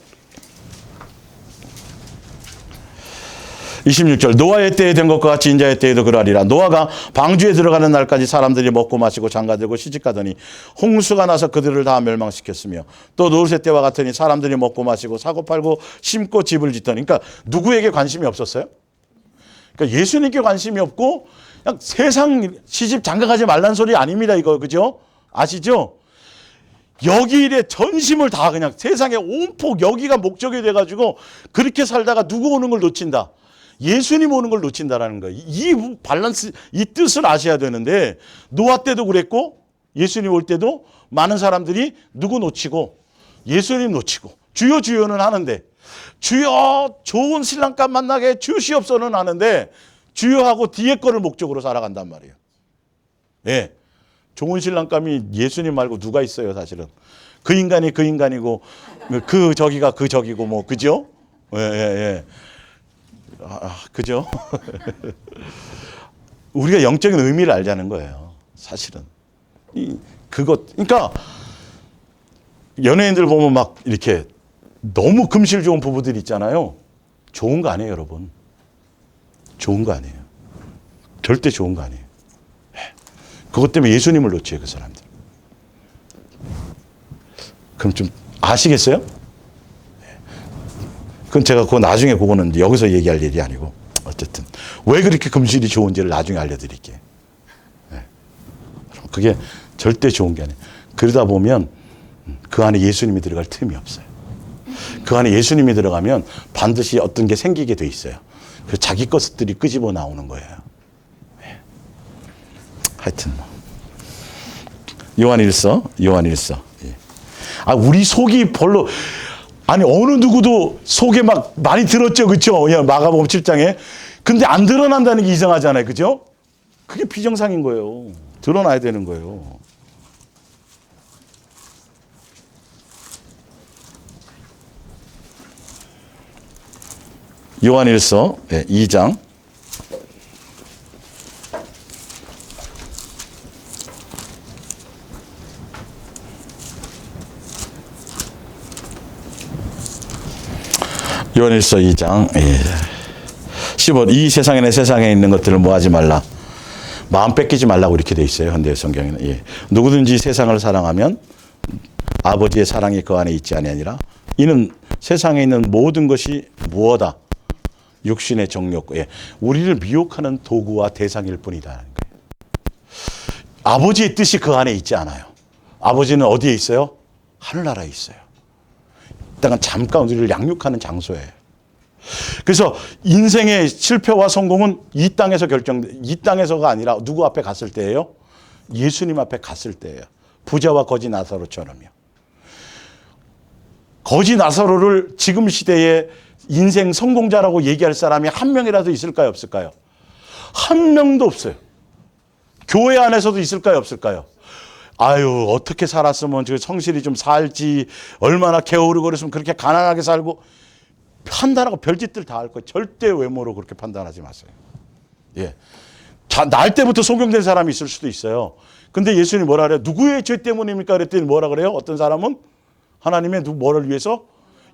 26절 노아의 때에 된 것과 같이 인자의 때에도 그러하리라. 노아가 방주에 들어가는 날까지 사람들이 먹고 마시고 장가들고 시집가더니 홍수가 나서 그들을 다 멸망시켰으며 또 노릇의 때와 같으니 사람들이 먹고 마시고 사고 팔고 심고 집을 짓더니 그러니까 누구에게 관심이 없었어요? 그러니까 예수님께 관심이 없고 그냥 세상 시집 장가가지 말란 소리 아닙니다. 이거 그죠? 아시죠? 여기 일에 전심을 다 그냥 세상에 온폭 여기가 목적이 돼가지고 그렇게 살다가 누구 오는 걸 놓친다. 예수님 오는 걸 놓친다라는 거예요. 이 밸런스, 이 뜻을 아셔야 되는데 노아 때도 그랬고 예수님 올 때도 많은 사람들이 누구 놓치고 예수님 놓치고 주여 주여는 하는데 주여 좋은 신랑감 만나게 주시옵소서는 하는데 주여하고 뒤에 거를 목적으로 살아간단 말이에요. 예. 좋은 신랑감이 예수님 말고 누가 있어요, 사실은. 그 인간이 그 인간이고 그 저기가 그 저기고 뭐 그죠? 예, 예, 예. 그죠? 우리가 영적인 의미를 알자는 거예요. 사실은. 그러니까 연예인들 보면 막 이렇게 너무 금실 좋은 부부들 있잖아요. 좋은 거 아니에요, 여러분. 좋은 거 아니에요. 절대 좋은 거 아니에요. 그것 때문에 예수님을 놓쳐요, 그 사람들. 그럼 좀 아시겠어요? 그건 제가 나중에 그거는 여기서 얘기할 일이 아니고 어쨌든 왜 그렇게 금실이 좋은지를 나중에 알려드릴게요. 네. 그게 절대 좋은 게 아니에요. 그러다 보면 그 안에 예수님이 들어갈 틈이 없어요. 그 안에 예수님이 들어가면 반드시 어떤 게 생기게 돼 있어요. 그래서 자기 것들이 끄집어 나오는 거예요. 네. 하여튼 요한 1서. 예. 우리 속이 별로 어느 누구도 속에 막 많이 들었죠, 그렇죠? 마가복음 7장에. 근데 안 드러난다는 게 이상하잖아요, 그죠? 그게 비정상인 거예요. 드러나야 되는 거예요. 요한 1서 2장. 요한일서 2장 15. 이 세상에 내 세상에 있는 것들을 뭐 하지 말라. 마음 뺏기지 말라고 이렇게 돼 있어요. 현대 성경에는. 누구든지 세상을 사랑하면 아버지의 사랑이 그 안에 있지 아니하니라. 이는 세상에 있는 모든 것이 무엇다? 육신의 정욕. 우리를 미혹하는 도구와 대상일 뿐이다. 아버지의 뜻이 그 안에 있지 않아요. 아버지는 어디에 있어요? 하늘나라에 있어요. 이 땅은 잠깐 우리를 양육하는 장소예요. 그래서 인생의 실패와 성공은 이 땅에서 이 땅에서가 아니라 누구 앞에 갔을 때예요? 예수님 앞에 갔을 때예요. 부자와 거지 나사로처럼요. 거지 나사로를 지금 시대에 인생 성공자라고 얘기할 사람이 한 명이라도 있을까요? 없을까요? 한 명도 없어요. 교회 안에서도 있을까요? 없을까요? 아유, 어떻게 살았으면 성실히 좀 살지, 얼마나 게으르거렸으면 그렇게 가난하게 살고, 판단하고 별짓들 다 할 거예요. 절대 외모로 그렇게 판단하지 마세요. 날 때부터 소경된 사람이 있을 수도 있어요. 근데 예수님이 뭐라 그래요? 누구의 죄 때문입니까? 그랬더니 뭐라 그래요? 어떤 사람은 하나님의 뭐를 위해서?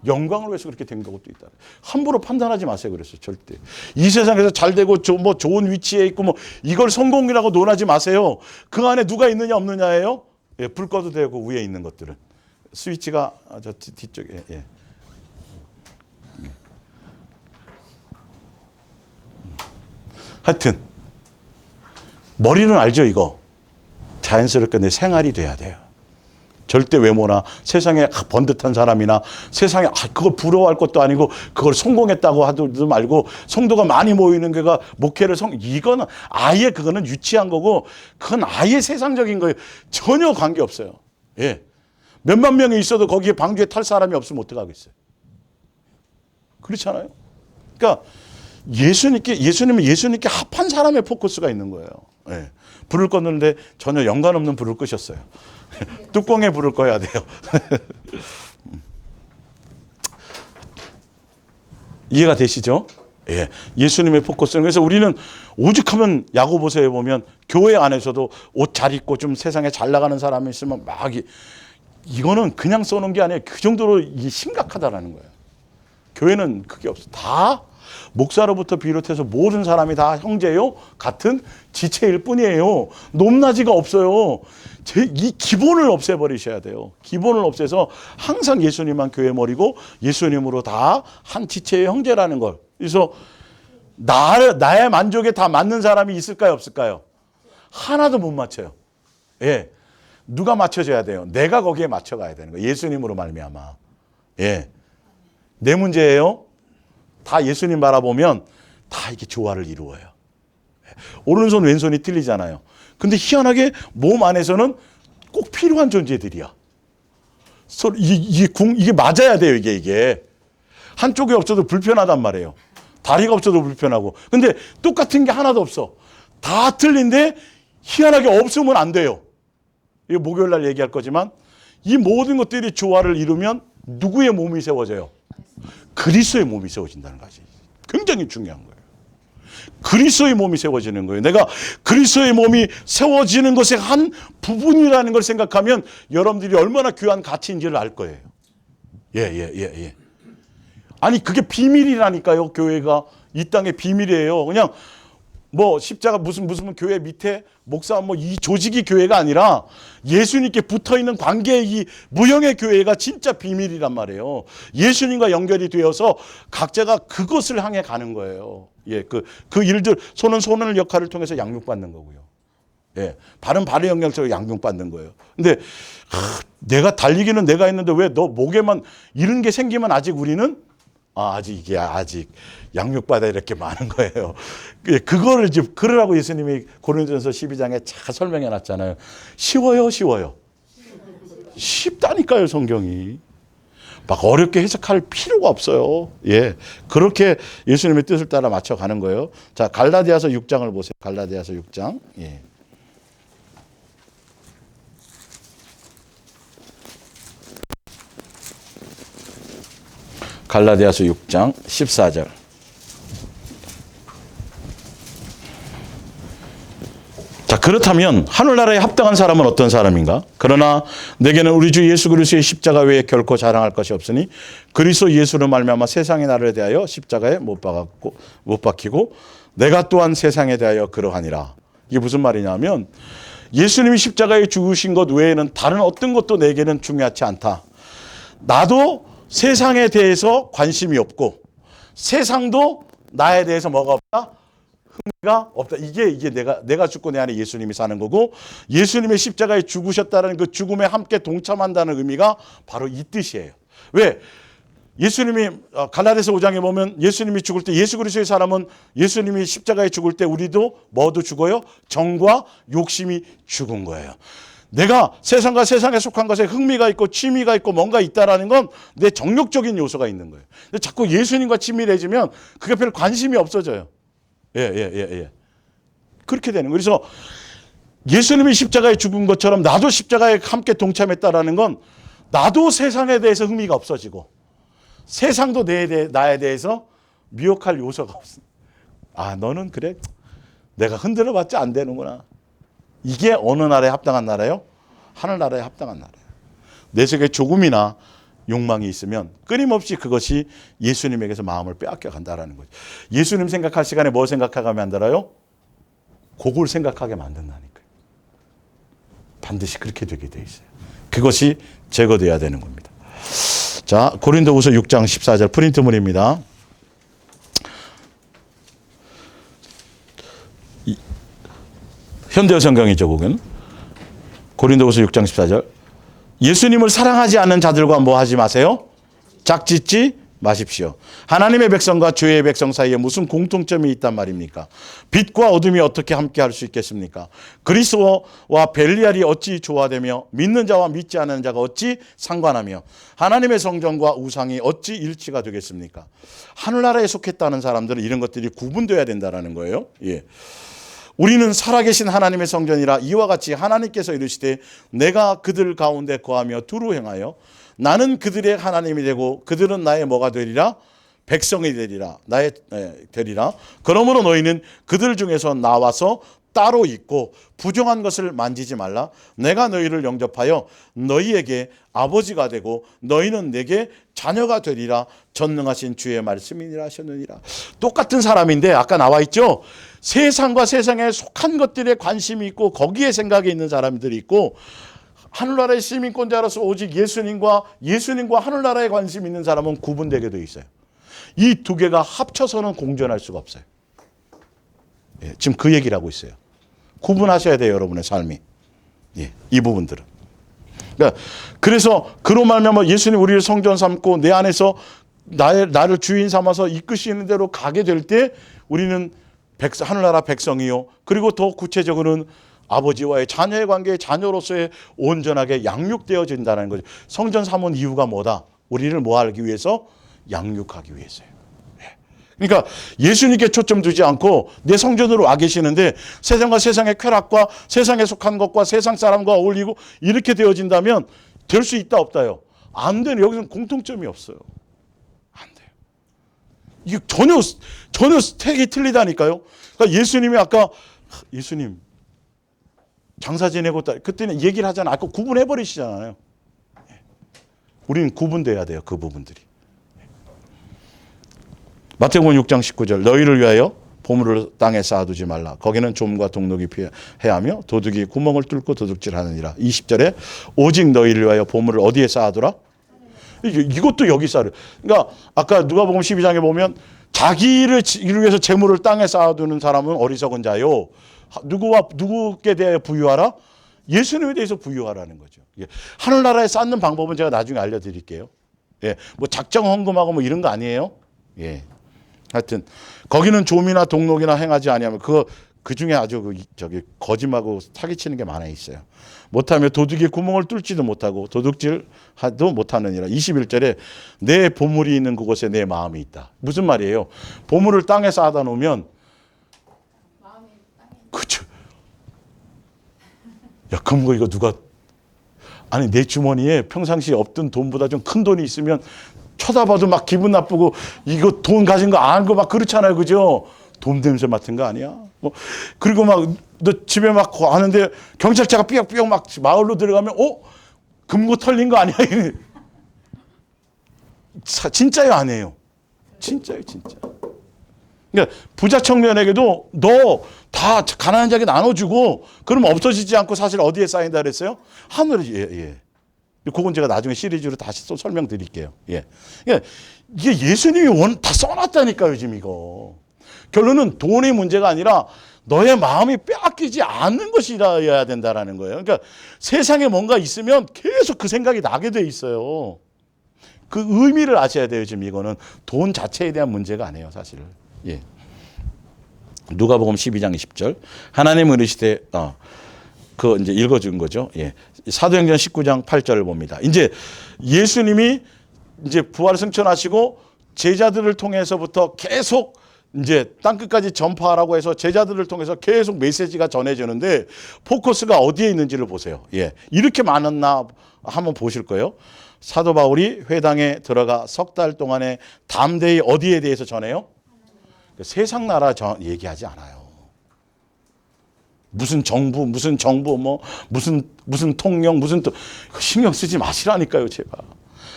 영광을 위해서 그렇게 된 것도 있다. 함부로 판단하지 마세요. 그랬어요. 절대. 이 세상에서 잘 되고 좋은 위치에 있고 이걸 성공이라고 논하지 마세요. 그 안에 누가 있느냐 없느냐예요. 불 꺼도 되고 위에 있는 것들은. 스위치가 저 뒤쪽에. 하여튼 머리는 알죠 이거. 자연스럽게 내 생활이 돼야 돼요. 절대 외모나 세상에 번듯한 사람이나 세상에 그걸 부러워할 것도 아니고 그걸 성공했다고 하도 말고 성도가 많이 모이는 게가 목회를 이거는 아예 그거는 유치한 거고 그건 아예 세상적인 거예요. 전혀 관계 없어요. 몇만 명이 있어도 거기에 방주에 탈 사람이 없으면 어떡하겠어요. 그렇잖아요. 그러니까 예수님은 예수님께 합한 사람의 포커스가 있는 거예요. 불을 껐는데 전혀 연관없는 불을 끄셨어요. 뚜껑에 불을 꺼야 돼요. 이해가 되시죠? 예수님의 포커스는. 그래서 우리는 오죽하면 야고보서에 보면 교회 안에서도 옷 잘 입고 좀 세상에 잘 나가는 사람이 있으면 막 이거는 그냥 써놓은 게 아니에요. 그 정도로 이게 심각하다라는 거예요. 교회는 그게 없어. 다 목사로부터 비롯해서 모든 사람이 다 형제요, 같은 지체일 뿐이에요. 높낮이가 없어요. 이 기본을 없애버리셔야 돼요. 기본을 없애서 항상 예수님만 교회 머리고 예수님으로 다 한 지체의 형제라는 걸. 그래서 나의 만족에 다 맞는 사람이 있을까요, 없을까요? 하나도 못 맞춰요. 누가 맞춰줘야 돼요? 내가 거기에 맞춰가야 되는 거예요. 예수님으로 말미암아. 내 문제예요. 다 예수님 바라보면 다 이렇게 조화를 이루어요. 오른손 왼손이 틀리잖아요. 근데 희한하게 몸 안에서는 꼭 필요한 존재들이야. 이게 맞아야 돼요. 이게 한쪽이 없어도 불편하단 말이에요. 다리가 없어도 불편하고. 근데 똑같은 게 하나도 없어. 다 틀린데 희한하게 없으면 안 돼요. 이거 목요일 날 얘기할 거지만 이 모든 것들이 조화를 이루면 누구의 몸이 세워져요? 그리스도의 몸이 세워진다는 것이 굉장히 중요한 거예요. 그리스도의 몸이 세워지는 거예요. 내가 그리스도의 몸이 세워지는 것의 한 부분이라는 걸 생각하면 여러분들이 얼마나 귀한 가치인지를 알 거예요. 아니 그게 비밀이라니까요. 교회가 이 땅의 비밀이에요. 그냥 십자가 무슨 교회 밑에 목사 이 조직이 교회가 아니라 예수님께 붙어있는 관계의 이 무형의 교회가 진짜 비밀이란 말이에요. 예수님과 연결이 되어서 각자가 그것을 향해 가는 거예요. 그 일들 손은 손을 역할을 통해서 양육받는 거고요. 발은 발의 영역적으로 양육받는 거예요. 근데 내가 달리기는 내가 했는데 왜 너 목에만 이런 게 생기면 아직 우리는 아직 양육받아 이렇게 많은 거예요. 그거를 지금 그러라고 예수님이 고린도전서 12장에 잘 설명해 놨잖아요. 쉬워요. 쉽다니까요, 성경이. 막 어렵게 해석할 필요가 없어요. 그렇게 예수님의 뜻을 따라 맞춰가는 거예요. 자, 갈라디아서 6장을 보세요. 갈라디아서 6장. 갈라디아서 6장 14절. 자, 그렇다면 하늘나라에 합당한 사람은 어떤 사람인가? 그러나 내게는 우리 주 예수 그리스도의 십자가 외에 결코 자랑할 것이 없으니 그리스도 예수로 말미암아 세상의 나를 대하여 십자가에 못 박히고 내가 또한 세상에 대하여 그러하니라. 이게 무슨 말이냐면 예수님이 십자가에 죽으신 것 외에는 다른 어떤 것도 내게는 중요하지 않다. 나도 세상에 대해서 관심이 없고 세상도 나에 대해서 뭐가 없다? 흥미가 없다. 이게 내가 죽고 내 안에 예수님이 사는 거고 예수님의 십자가에 죽으셨다는 그 죽음에 함께 동참한다는 의미가 바로 이 뜻이에요. 왜? 예수님이 갈라디아서 5장에 보면 예수님이 죽을 때 예수 그리스도의 사람은 예수님이 십자가에 죽을 때 우리도 뭐도 죽어요? 정과 욕심이 죽은 거예요. 내가 세상과 세상에 속한 것에 흥미가 있고 취미가 있고 뭔가 있다라는 건 내 정욕적인 요소가 있는 거예요. 근데 자꾸 예수님과 친밀해지면 그게 별 관심이 없어져요. 예. 그렇게 되는 거예요. 그래서 예수님이 십자가에 죽은 것처럼 나도 십자가에 함께 동참했다라는 건 나도 세상에 대해서 흥미가 없어지고 세상도 나에 대해서 미혹할 요소가 없어. 아, 너는 그래? 내가 흔들어봤자 안 되는구나. 이게 어느 나라에 합당한 나라예요? 하늘나라에 합당한 나라예요. 내 속에 조금이나 욕망이 있으면 끊임없이 그것이 예수님에게서 마음을 빼앗겨 간다라는 거죠. 예수님 생각할 시간에 뭐 생각하게 만들어요? 그걸 생각하게 만든다니까요. 반드시 그렇게 되게 돼 있어요. 그것이 제거돼야 되는 겁니다. 자, 고린도후서 6장 14절 프린트물입니다. 현대어 성경이죠, 그건. 고린도후서 6장 14절. 예수님을 사랑하지 않는 자들과 뭐 하지 마세요? 짝짓지 마십시오. 하나님의 백성과 죄의 백성 사이에 무슨 공통점이 있단 말입니까? 빛과 어둠이 어떻게 함께 할 수 있겠습니까? 그리스도와 벨리알이 어찌 조화되며 믿는 자와 믿지 않는 자가 어찌 상관하며 하나님의 성전과 우상이 어찌 일치가 되겠습니까? 하늘나라에 속했다는 사람들은 이런 것들이 구분되어야 된다는 거예요. 예. 우리는 살아계신 하나님의 성전이라 이와 같이 하나님께서 이르시되 내가 그들 가운데 거하며 두루 행하여 나는 그들의 하나님이 되고 그들은 나의 뭐가 되리라? 백성이 되리라. 나의 되리라. 그러므로 너희는 그들 중에서 나와서 따로 있고 부정한 것을 만지지 말라. 내가 너희를 영접하여 너희에게 아버지가 되고 너희는 내게 자녀가 되리라. 전능하신 주의 말씀이니라 하셨느니라. 똑같은 사람인데 아까 나와 있죠. 세상과 세상에 속한 것들에 관심이 있고 거기에 생각이 있는 사람들이 있고 하늘나라의 시민권자로서 오직 예수님과 하늘나라에 관심 있는 사람은 구분되게 되어 있어요. 이 두 개가 합쳐서는 공존할 수가 없어요. 예, 지금 그 얘기를 하고 있어요. 구분하셔야 돼요, 여러분의 삶이. 예, 이 부분들은. 그러니까 그래서 그로 말미암아 예수님 우리를 성전 삼고 내 안에서 나를 주인 삼아서 이끄시는 대로 가게 될 때 우리는 하늘나라 백성이요. 그리고 더 구체적으로는 아버지와의 자녀의 관계에 자녀로서의 온전하게 양육되어진다는 거죠. 성전 삼은 이유가 뭐다? 우리를 뭐 하기 위해서? 양육하기 위해서요. 그러니까 예수님께 초점 두지 않고 내 성전으로 와 계시는데 세상과 세상의 쾌락과 세상에 속한 것과 세상 사람과 어울리고 이렇게 되어진다면 될 수 있다 없다요? 안 돼요. 여기서는 공통점이 없어요. 안 돼요. 이게 전혀 스택이 틀리다니까요. 그러니까 예수님이 아까 예수님 장사 지내고 그때는 얘기를 하잖아요. 아까 구분해 버리시잖아요. 우리는 구분돼야 돼요. 그 부분들이. 마태복음 6장 19절 너희를 위하여 보물을 땅에 쌓아두지 말라. 거기는 좀과 동록이 해하며 도둑이 구멍을 뚫고 도둑질하느니라. 20절에 오직 너희를 위하여 보물을 어디에 쌓아두라? 이것도 여기 쌓으라. 그러니까 아까 누가복음 12장에 보면 자기를 위해서 재물을 땅에 쌓아두는 사람은 어리석은 자요. 누구께 대하여 부유하라? 예수님에 대해서 부유하라는 거죠. 하늘나라에 쌓는 방법은 제가 나중에 알려드릴게요. 예, 뭐 작정 헌금하고 뭐 이런 거 아니에요. 예. 하여튼 거기는 좀이나 동록이나 행하지 아니하면 그 중에 아주 거짓말하고 사기치는 게 많아 있어요. 못하면 도둑이 구멍을 뚫지도 못하고 도둑질도 못하느니라. 21절에 내 보물이 있는 그곳에 내 마음이 있다. 무슨 말이에요? 보물을 땅에 쌓아다 놓으면 그쵸. 야, 그럼 이거 누가 아니 내 주머니에 평상시에 없던 돈보다 좀 큰 돈이 있으면 쳐다봐도 막 기분 나쁘고 이거 돈 가진 거 아는 거 막 그렇잖아요. 그죠? 돈 냄새 맡은 거 아니야? 뭐 그리고 막 너 집에 막 하는데 경찰차가 삐걱삐걱 막 마을로 들어가면 금고 털린 거 아니야? 진짜요, 아니에요? 진짜요, 진짜. 그러니까 부자 청년에게도 너 다 가난한 자에게 나눠주고 그러면 없어지지 않고 사실 어디에 쌓인다 그랬어요? 하늘에. 예. 그건 제가 나중에 시리즈로 다시 또 설명드릴게요. 예. 그러니까 이게 예수님이 다 써놨다니까요, 지금 이거. 결론은 돈의 문제가 아니라 너의 마음이 빼앗기지 않는 것이라야 된다라는 거예요. 그러니까 세상에 뭔가 있으면 계속 그 생각이 나게 돼 있어요. 그 의미를 아셔야 돼요. 지금 이거는 돈 자체에 대한 문제가 아니에요, 사실. 예. 누가복음 12장 20절. 하나님은 이르시되 그 이제 읽어준 거죠. 예. 사도행전 19장 8절을 봅니다. 이제 예수님이 이제 부활 승천하시고 제자들을 통해서부터 계속 이제 땅끝까지 전파하라고 해서 제자들을 통해서 계속 메시지가 전해지는데 포커스가 어디에 있는지를 보세요. 예. 이렇게 많았나 한번 보실 거예요. 사도 바울이 회당에 들어가 석 달 동안에 담대히 어디에 대해서 전해요? 세상 나라 얘기하지 않아요. 무슨 정부 뭐 무슨 통령 신경 쓰지 마시라니까요, 제발.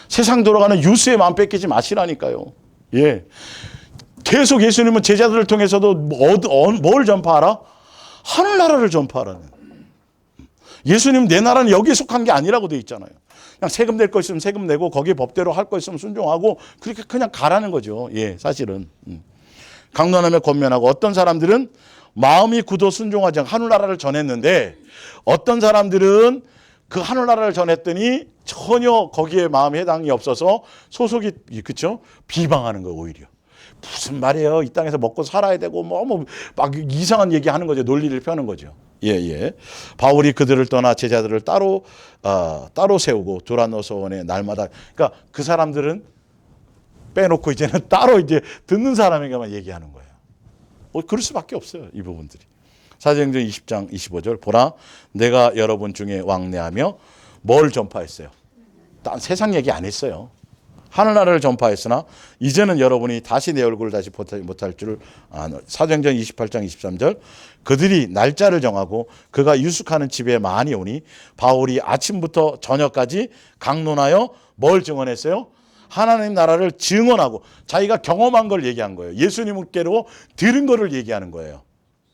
세상 돌아가는 유수의 마음 뺏기지 마시라니까요. 예. 계속 예수님은 제자들을 통해서도 뭘 전파하라? 하늘나라를 전파하라는. 예수님 내 나라는 여기에 속한 게 아니라고 돼 있잖아요. 그냥 세금 낼 거 있으면 세금 내고 거기에 법대로 할 거 있으면 순종하고 그렇게 그냥 가라는 거죠. 예, 사실은. 강론하며 권면하고 어떤 사람들은 마음이 굳어 순종하지 않고 하늘나라를 전했는데 어떤 사람들은 그 하늘나라를 전했더니 전혀 거기에 마음에 해당이 없어서 소속이 그렇죠? 비방하는 거 오히려. 무슨 말이에요? 이 땅에서 먹고 살아야 되고 막 이상한 얘기하는 거죠. 논리를 펴는 거죠. 예. 바울이 그들을 떠나 제자들을 따로 세우고 두란노서원에 날마다 그러니까 그 사람들은 빼놓고 이제는 따로 이제 듣는 사람에게만 얘기하는 거예요. 그럴 수밖에 없어요. 이 부분들이. 사도행전 20장 25절 보라 내가 여러분 중에 왕래하며 뭘 전파했어요? 딴 세상 얘기 안 했어요. 하늘나라를 전파했으나 이제는 여러분이 다시 내 얼굴을 다시 못할 줄 사도행전 28장 23절 그들이 날짜를 정하고 그가 유숙하는 집에 많이 오니 바울이 아침부터 저녁까지 강론하여 뭘 증언했어요? 하나님 나라를 증언하고 자기가 경험한 걸 얘기한 거예요. 예수님께로 들은 거를 얘기하는 거예요.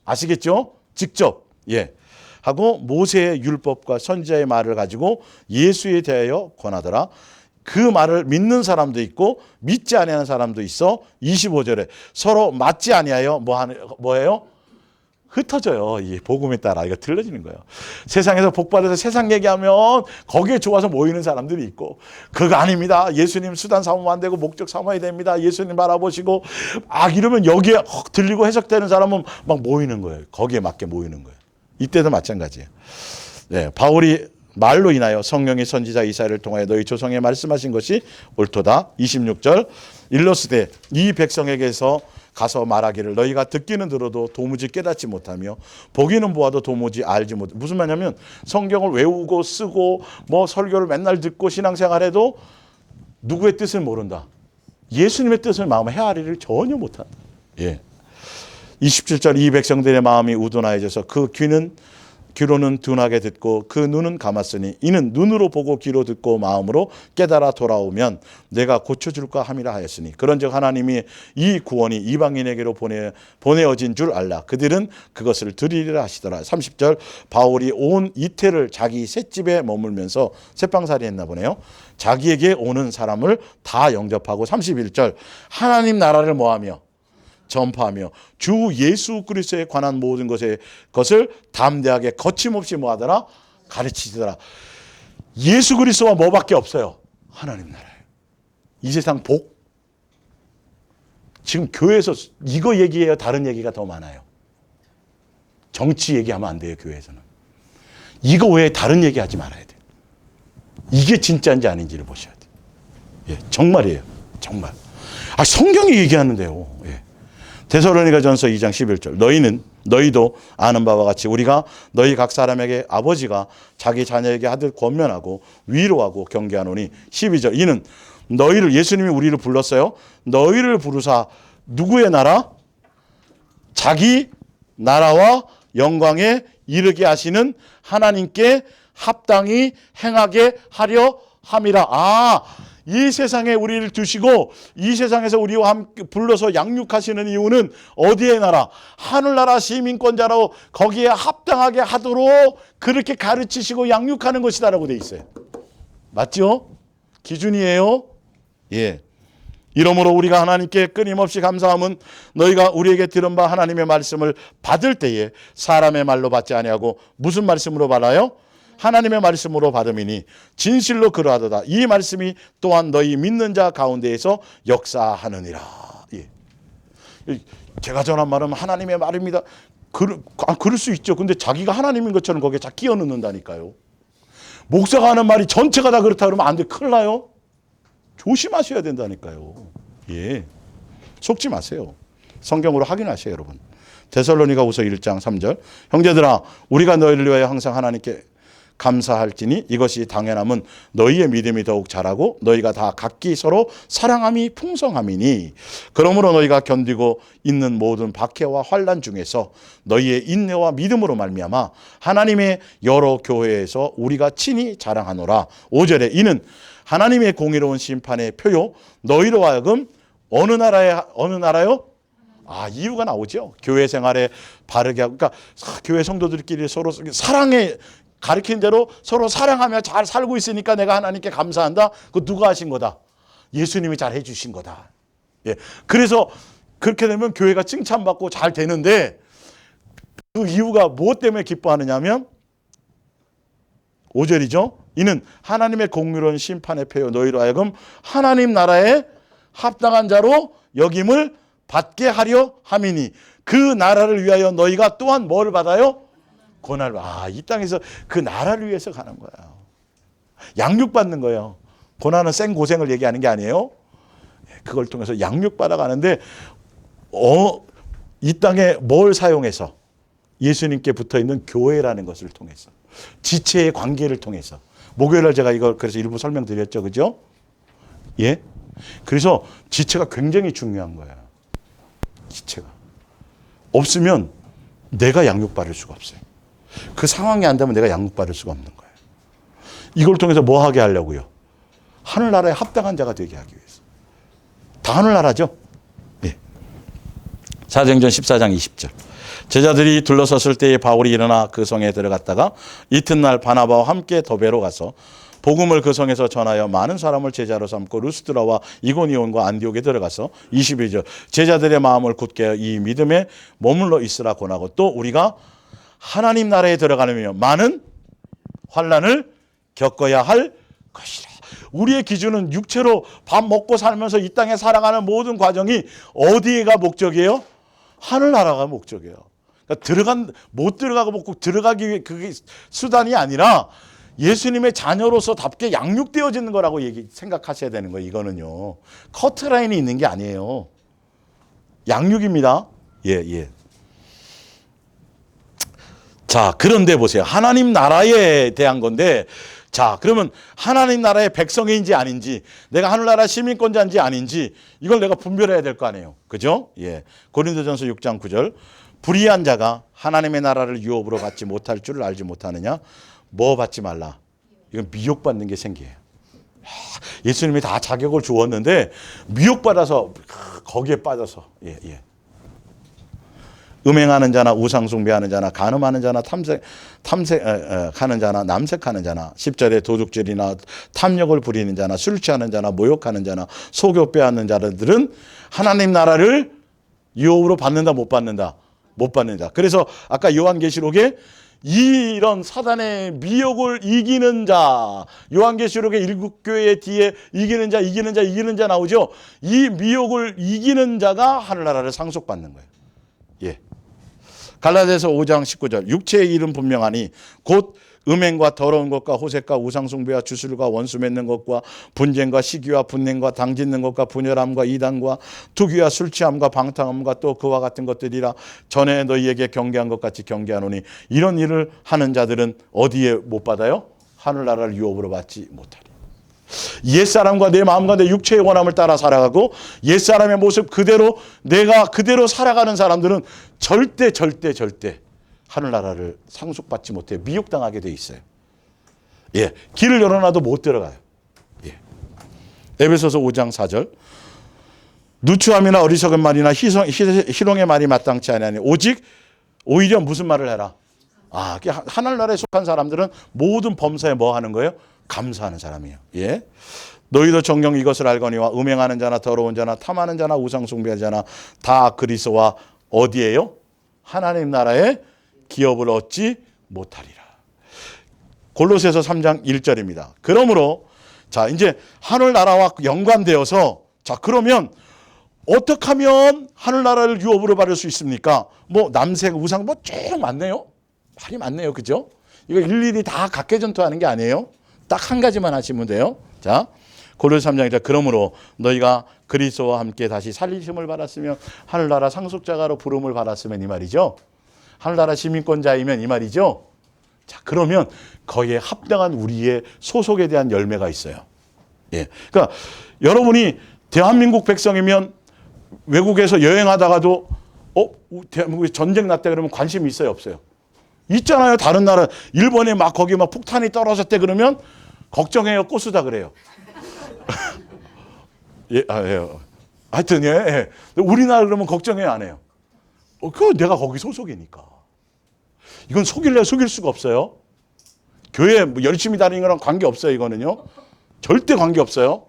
아시겠죠? 직접. 예. 하고 모세의 율법과 선지자의 말을 가지고 예수에 대하여 권하더라. 그 말을 믿는 사람도 있고 믿지 아니하는 사람도 있어. 25절에 서로 맞지 아니하여 뭐예요? 흩어져요. 이 복음에 따라 이거 틀려지는 거예요. 세상에서 복받아서 세상 얘기하면 거기에 좋아서 모이는 사람들이 있고 그거 아닙니다. 예수님 수단 삼으면 안 되고 목적 삼아야 됩니다. 예수님 바라보시고 이러면 여기에 들리고 해석되는 사람은 막 모이는 거예요. 거기에 맞게 모이는 거예요. 이때도 마찬가지예요. 네, 바울이 말로 인하여 성령의 선지자 이사야를 통하여 너희 조상에 말씀하신 것이 옳도다. 26절 일러스되 이 백성에게서 가서 말하기를 너희가 듣기는 들어도 도무지 깨닫지 못하며 보기는 보아도 도무지 알지 못. 무슨 말이냐면 성경을 외우고 쓰고 설교를 맨날 듣고 신앙생활해도 누구의 뜻을 모른다. 예수님의 뜻을 마음에 헤아리를 전혀 못한다. 예. 27절 이 백성들의 마음이 우둔하여져서 그 귀로는 둔하게 듣고 그 눈은 감았으니 이는 눈으로 보고 귀로 듣고 마음으로 깨달아 돌아오면 내가 고쳐줄까 함이라 하였으니 그런즉 하나님이 이 구원이 이방인에게로 보내어진 줄 알라. 그들은 그것을 들으리라 하시더라. 30절 바울이 온 이태를 자기 셋집에 머물면서 셋방살이 했나 보네요. 자기에게 오는 사람을 다 영접하고 31절 하나님 나라를 뭐하며 전파하며 주 예수 그리스도에 관한 모든 것을 담대하게 거침없이 뭐하더라? 가르치더라. 예수 그리스도와 뭐밖에 없어요? 하나님 나라예요. 이 세상 복. 지금 교회에서 이거 얘기해요? 다른 얘기가 더 많아요. 정치 얘기하면 안 돼요. 교회에서는. 이거 외에 다른 얘기하지 말아야 돼요. 이게 진짜인지 아닌지를 보셔야 돼요. 예, 정말이에요. 정말. 성경이 얘기하는데요. 예. 데살로니가전서 2장 11절 너희도 아는 바와 같이 우리가 너희 각 사람에게 아버지가 자기 자녀에게 하듯 권면하고 위로하고 경계하노니 12절 이는 너희를 예수님이 우리를 불렀어요. 너희를 부르사 누구의 나라? 자기 나라와 영광에 이르게 하시는 하나님께 합당히 행하게 하려 함이라. 이 세상에 우리를 두시고 이 세상에서 우리와 함께 불러서 양육하시는 이유는 어디의 나라? 하늘나라 시민권자로 거기에 합당하게 하도록 그렇게 가르치시고 양육하는 것이다라고 돼 있어요. 맞죠? 기준이에요. 예. 이러므로 우리가 하나님께 끊임없이 감사함은 너희가 우리에게 들은 바 하나님의 말씀을 받을 때에 사람의 말로 받지 아니하고 무슨 말씀으로 받아요? 하나님의 말씀으로 받음이니 진실로 그러하도다. 이 말씀이 또한 너희 믿는 자 가운데에서 역사하느니라. 예. 제가 전한 말은 하나님의 말입니다. 그럴 수 있죠. 근데 자기가 하나님인 것처럼 거기에 자 끼워 넣는다니까요. 목사가 하는 말이 전체가 다 그렇다 그러면 안 돼. 큰일 나요. 조심하셔야 된다니까요. 예. 속지 마세요. 성경으로 확인하세요, 여러분. 데살로니가후서 1장 3절. 형제들아, 우리가 너희를 위하여 항상 하나님께 감사할지니 이것이 당연함은 너희의 믿음이 더욱 자라고 너희가 다 각기 서로 사랑함이 풍성함이니 그러므로 너희가 견디고 있는 모든 박해와 환난 중에서 너희의 인내와 믿음으로 말미암아 하나님의 여러 교회에서 우리가 친히 자랑하노라. 5절에 이는 하나님의 공의로운 심판의 표요 너희로 하여금 어느 나라요? 이유가 나오죠. 교회 생활에 바르게 하고, 그러니까 교회 성도들끼리 서로 사랑에 가르친 대로 서로 사랑하며 잘 살고 있으니까 내가 하나님께 감사한다. 그거 누가 하신 거다? 예수님이 잘 해주신 거다. 예. 그래서 그렇게 되면 교회가 칭찬받고 잘 되는데 그 이유가 무엇 때문에 기뻐하느냐면 5절이죠. 이는 하나님의 공의로운 심판의 표요 너희로 하여금 하나님 나라에 합당한 자로 여김을 받게 하려 함이니 그 나라를 위하여 너희가 또한 뭘 받아요? 고난을. 이 땅에서 그 나라를 위해서 가는 거야. 양육받는 거예요. 고난은 생 고생을 얘기하는 게 아니에요. 그걸 통해서 양육받아 가는데 이 땅에 뭘 사용해서 예수님께 붙어있는 교회라는 것을 통해서 지체의 관계를 통해서 목요일날 제가 이걸 그래서 일부 설명드렸죠. 그죠? 예? 그래서 지체가 굉장히 중요한 거예요. 지체가. 없으면 내가 양육받을 수가 없어요. 그 상황이 안 되면 내가 양육받을 수가 없는 거예요. 이걸 통해서 뭐 하게 하려고요? 하늘나라에 합당한 자가 되게 하기 위해서. 다 하늘나라죠? 예. 사도행전 14장 20절. 제자들이 둘러섰을 때에 바울이 일어나 그 성에 들어갔다가 이튿날 바나바와 함께 더베로 가서 복음을 그 성에서 전하여 많은 사람을 제자로 삼고 루스드라와 이고니온과 안디옥에 들어가서 22절 제자들의 마음을 굳게 하여 이 믿음에 머물러 있으라 권하고 또 우리가 하나님 나라에 들어가려면 많은 환난을 겪어야 할 것이라. 우리의 기준은 육체로 밥 먹고 살면서 이 땅에 살아가는 모든 과정이 어디가 목적이에요? 하늘나라가 목적이에요. 그러니까 못 들어가고 꼭 들어가기 위해 그게 수단이 아니라 예수님의 자녀로서답게 양육되어지는 거라고 생각하셔야 되는 거예요. 이거는요. 커트라인이 있는 게 아니에요. 양육입니다. 예. 자, 그런데 보세요. 하나님 나라에 대한 건데, 자, 그러면 하나님 나라의 백성인지 아닌지, 내가 하늘나라 시민권자인지 아닌지, 이걸 내가 분별해야 될 거 아니에요. 그죠? 예. 고린도전서 6장 9절. 불의한 자가 하나님의 나라를 유업으로 받지 못할 줄을 알지 못하느냐? 뭐 받지 말라. 이건 미혹받는 게 생기해요. 예수님이 다 자격을 주었는데, 미혹받아서, 거기에 빠져서, 예. 음행하는 자나 우상숭배하는 자나 간음하는 자나 탐색하는 자나 남색하는 자나 10절에 도둑질이나 탐욕을 부리는 자나 술 취하는 자나 모욕하는 자나 속여 빼앗는 자들은 하나님 나라를 유업으로 받는다 못 받는다? 못 받는다. 그래서 아까 요한계시록에 이런 사단의 미혹을 이기는 자, 요한계시록의 7교회 뒤에 이기는 자 나오죠. 이 미혹을 이기는 자가 하늘나라를 상속받는 거예요. 예. 갈라디아서 5장 19절 육체의 일은 분명하니 곧 음행과 더러운 것과 호색과 우상숭배와 주술과 원수 맺는 것과 분쟁과 시기와 분냉과 당짓는 것과 분열함과 이단과 투기와 술취함과 방탕함과 또 그와 같은 것들이라 전에 너희에게 경계한 것 같이 경계하노니 이런 일을 하는 자들은 어디에 못 받아요? 하늘나라를 유업으로 받지 못하리. 옛사람과 내 마음과 내 육체의 원함을 따라 살아가고 옛사람의 모습 그대로 내가 그대로 살아가는 사람들은 절대 하늘나라를 상속받지 못해 미혹당하게 돼 있어요. 예, 길을 열어놔도 못 들어가요. 예. 에베소서 5장 4절. 누추함이나 어리석은 말이나 희롱의 말이 마땅치 아니하니 오직 오히려 무슨 말을 해라. 하늘나라에 속한 사람들은 모든 범사에 뭐 하는 거예요? 감사하는 사람이에요. 예. 너희도 정녕 이것을 알거니와 음행하는 자나 더러운 자나 탐하는 자나 우상 숭배하는 자나 다 그리스도와 어디에요? 하나님 나라에 기업을 얻지 못하리라. 골로새서 3장 1절입니다. 그러므로 자, 이제 하늘나라와 연관되어서 자, 그러면 어떻게 하면 하늘나라를 유업으로 받을 수 있습니까? 뭐 남색 우상 뭐 쭉 많네요. 말이 많네요. 그죠? 이거 일일이 다 각계전투하는 게 아니에요. 딱 한 가지만 하시면 돼요. 자, 골로새 3장이자 그러므로 너희가 그리스도와 함께 다시 살리심을 받았으면 하늘나라 상속자가로 부름을 받았으면 이 말이죠. 하늘나라 시민권자이면 이 말이죠. 자, 그러면 거기에 합당한 우리의 소속에 대한 열매가 있어요. 예. 그러니까 여러분이 대한민국 백성이면 외국에서 여행하다가도 대한민국에 전쟁 났다 그러면 관심이 있어요, 없어요? 있잖아요. 다른 나라 일본에 막 거기 막 폭탄이 떨어졌대 그러면 걱정해요, 꼬수다 그래요. 예, 예. 하여튼 예. 우리나라 그러면 걱정해요, 안 해요? 그거 내가 거기 소속이니까. 이건 속일래 속일 수가 없어요. 교회 뭐 열심히 다니는 거랑 관계 없어요, 이거는요. 절대 관계 없어요.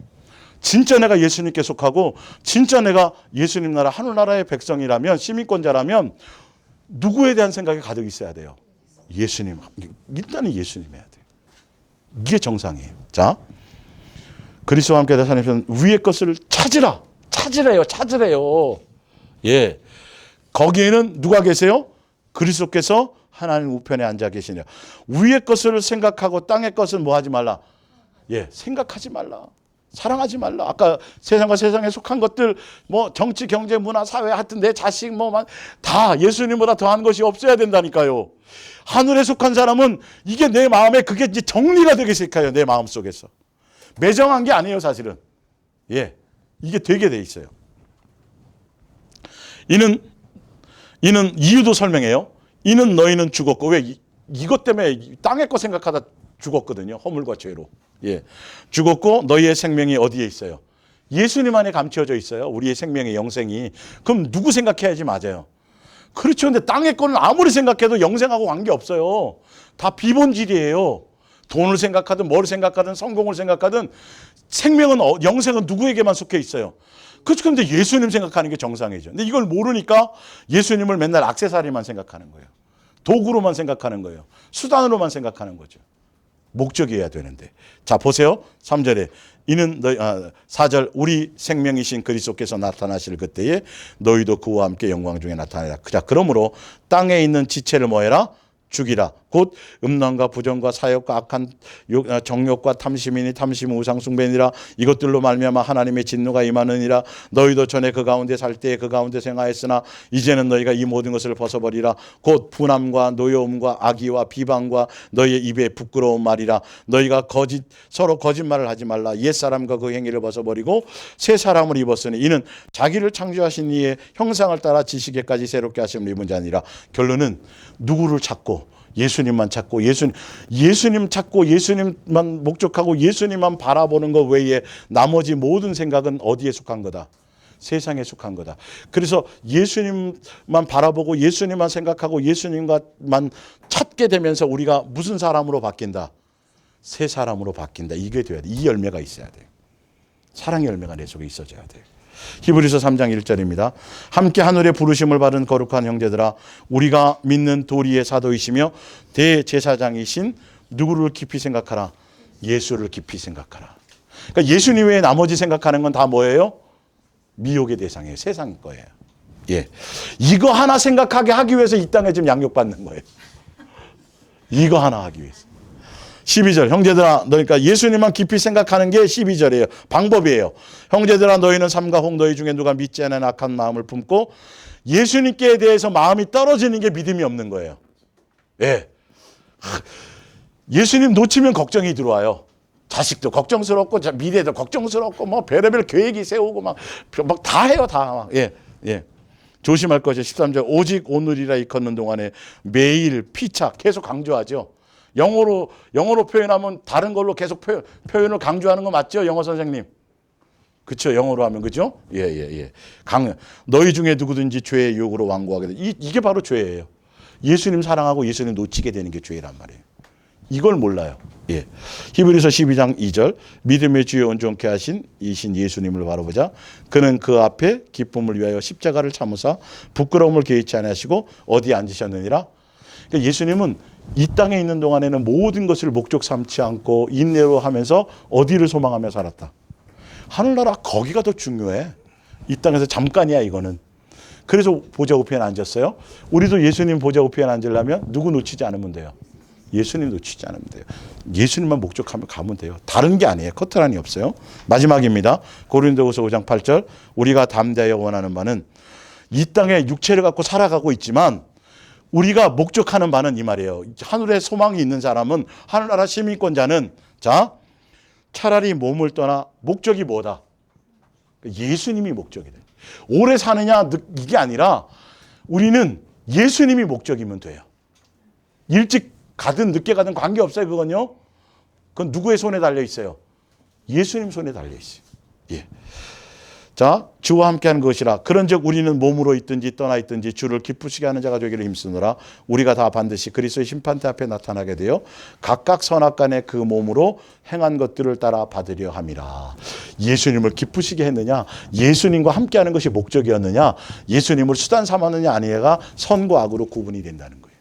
진짜 내가 예수님께 속하고 진짜 내가 예수님 나라 하늘나라의 백성이라면 시민권자라면 누구에 대한 생각이 가득 있어야 돼요. 예수님. 일단은 예수님 해야 돼요. 이게 정상이에요. 자, 그리스도와 함께 사는 위의 것을 찾으라. 찾으래요. 예. 거기에는 누가 계세요? 그리스도께서 하나님 우편에 앉아 계시네요. 위의 것을 생각하고 땅의 것은 뭐 하지 말라? 예, 생각하지 말라. 사랑하지 말라. 아까 세상과 세상에 속한 것들, 뭐 정치, 경제, 문화, 사회, 하여튼 내 자식 뭐 다 예수님보다 더한 것이 없어야 된다니까요. 하늘에 속한 사람은 이게 내 마음에 그게 이제 정리가 되게 시작해요. 내 마음 속에서. 매정한 게 아니에요, 사실은. 예, 이게 되게 돼 있어요. 이는 이유도 설명해요. 이는 너희는 죽었고 왜 이것 때문에 땅의 거 생각하다 죽었거든요. 허물과 죄로. 예, 죽었고 너희의 생명이 어디에 있어요? 예수님 안에 감춰져 있어요. 우리의 생명의 영생이. 그럼 누구 생각해야지 맞아요. 그렇죠. 근데 땅의 거는 아무리 생각해도 영생하고 관계없어요. 다 비본질이에요. 돈을 생각하든 뭘 생각하든 성공을 생각하든 생명은 영생은 누구에게만 속해 있어요. 그렇죠. 근데 예수님 생각하는 게 정상이죠. 근데 이걸 모르니까 예수님을 맨날 액세서리만 생각하는 거예요. 도구로만 생각하는 거예요. 수단으로만 생각하는 거죠. 목적이어야 되는데. 자, 보세요. 3절에 이는 4절 우리 생명이신 그리스도께서 나타나실 그때에 너희도 그와 함께 영광 중에 나타나리라. 자, 그러므로 땅에 있는 지체를 뭐해라? 죽이라. 곧 음란과 부정과 사욕과 악한 정욕과 탐심이니 탐심은 우상 숭배니라. 이것들로 말미암아 하나님의 진노가 임하느니라. 너희도 전에 그 가운데 살 때에 그 가운데 생하였으나 이제는 너희가 이 모든 것을 벗어버리라. 곧 분함과 노여움과 악의와 비방과 너희의 입에 부끄러운 말이라. 너희가 서로 거짓말을 하지 말라. 옛사람과 그 행위를 벗어버리고 새 사람을 입었으니 이는 자기를 창조하신 이의 형상을 따라 지식에까지 새롭게 하심을 입은 자니라. 결론은 누구를 찾고 예수님만 찾고 예수님 찾고 예수님만 목적하고 예수님만 바라보는 것 외에 나머지 모든 생각은 어디에 속한 거다? 세상에 속한 거다. 그래서 예수님만 바라보고 예수님만 생각하고 예수님만 찾게 되면서 우리가 무슨 사람으로 바뀐다? 새 사람으로 바뀐다. 이게 돼야 돼. 이 열매가 있어야 돼요. 사랑의 열매가 내 속에 있어져야 돼요. 히브리서 3장 1절입니다. 함께 하늘의 부르심을 받은 거룩한 형제들아 우리가 믿는 도리의 사도이시며 대제사장이신 누구를 깊이 생각하라? 예수를 깊이 생각하라. 그러니까 예수님 외에 나머지 생각하는 건 다 뭐예요? 미혹의 대상이에요. 세상 거예요. 예, 이거 하나 생각하게 하기 위해서 이 땅에 지금 양육받는 거예요. 이거 하나 하기 위해서. 12절 형제들아 그러니까 예수님만 깊이 생각하는 게 12절이에요. 방법이에요. 형제들아 너희는 삼가 혹 너희 중에 누가 믿지 않은 악한 마음을 품고 예수님께 대해서 마음이 떨어지는 게 믿음이 없는 거예요. 예. 예수님 놓치면 걱정이 들어와요. 자식도 걱정스럽고 미래도 걱정스럽고 뭐 별의별 계획이 세우고 막 다 해요. 다. 예. 예. 조심할 것이 13절 오직 오늘이라 일컫는 동안에 매일 피차 계속 강조하죠. 영어로 표현하면 다른 걸로 계속 표현을 강조하는 거 맞죠? 영어 선생님. 그렇죠. 영어로 하면 그죠? 예. 너희 중에 누구든지 죄의 유혹으로 완고하게 돼. 이게 바로 죄예요. 예수님 사랑하고 예수님 놓치게 되는 게 죄란 말이에요. 이걸 몰라요. 예. 히브리서 12장 2절 믿음의 주에 온전케 하신 이신 예수님을 바라보자. 그는 그 앞에 기쁨을 위하여 십자가를 참으사 부끄러움을 개의치 아니하시고 어디에 앉으셨느니라. 그러니까 예수님은 이 땅에 있는 동안에는 모든 것을 목적 삼지 않고 인내로 하면서 어디를 소망하며 살았다. 하늘나라 거기가 더 중요해. 이 땅에서 잠깐이야 이거는. 그래서 보좌 우편에 앉았어요. 우리도 예수님 보좌 우편에 앉으려면 누구 놓치지 않으면 돼요. 예수님 놓치지 않으면 돼요. 예수님만 목적하면 가면 돼요. 다른 게 아니에요. 커트란이 없어요. 마지막입니다. 고린도후서 5장 8절 우리가 담대하여 원하는 바는 이 땅에 육체를 갖고 살아가고 있지만 우리가 목적하는 바는 이 말이에요. 하늘에 소망이 있는 사람은 하늘나라 시민권자는 자 차라리 몸을 떠나 목적이 뭐다? 예수님이 목적이 돼. 오래 사느냐 이게 아니라 우리는 예수님이 목적이면 돼요. 일찍 가든 늦게 가든 관계없어요. 그건요. 그건 누구의 손에 달려 있어요? 예수님 손에 달려 있어요. 예. 자, 주와 함께하는 것이라. 그런즉 우리는 몸으로 있든지 떠나 있든지 주를 기쁘시게 하는 자가 되기를 힘쓰노라. 우리가 다 반드시 그리스도의 심판대 앞에 나타나게 되어 각각 선악간에 그 몸으로 행한 것들을 따라 받으려 함이라. 예수님을 기쁘시게 했느냐, 예수님과 함께하는 것이 목적이었느냐, 예수님을 수단 삼았느냐 아니냐가 선과 악으로 구분이 된다는 거예요.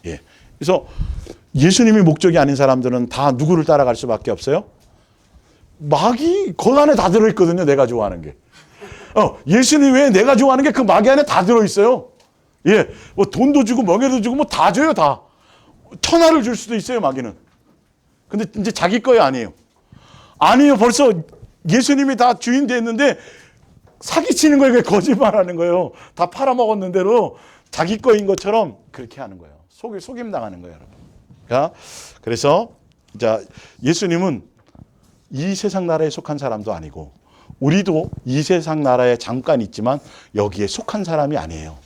예. 그래서 예수님이 목적이 아닌 사람들은 다 누구를 따라갈 수밖에 없어요? 마귀 그 안에 다 들어있거든요. 내가 좋아하는 게. 예수님 외에 내가 좋아하는 게 그 마귀 안에 다 들어있어요. 예, 뭐 돈도 주고 명예도 주고 뭐 다 줘요. 다. 천하를 줄 수도 있어요. 마귀는. 근데 이제 자기 거예요. 아니에요. 아니에요. 벌써 예수님이 다 주인 됐는데 사기치는 거예요. 거짓말하는 거예요. 다 팔아먹었는 대로 자기 거인 것처럼 그렇게 하는 거예요. 속임 당하는 거예요, 여러분. 그래서 자, 예수님은 이 세상 나라에 속한 사람도 아니고 우리도 이 세상 나라에 잠깐 있지만 여기에 속한 사람이 아니에요.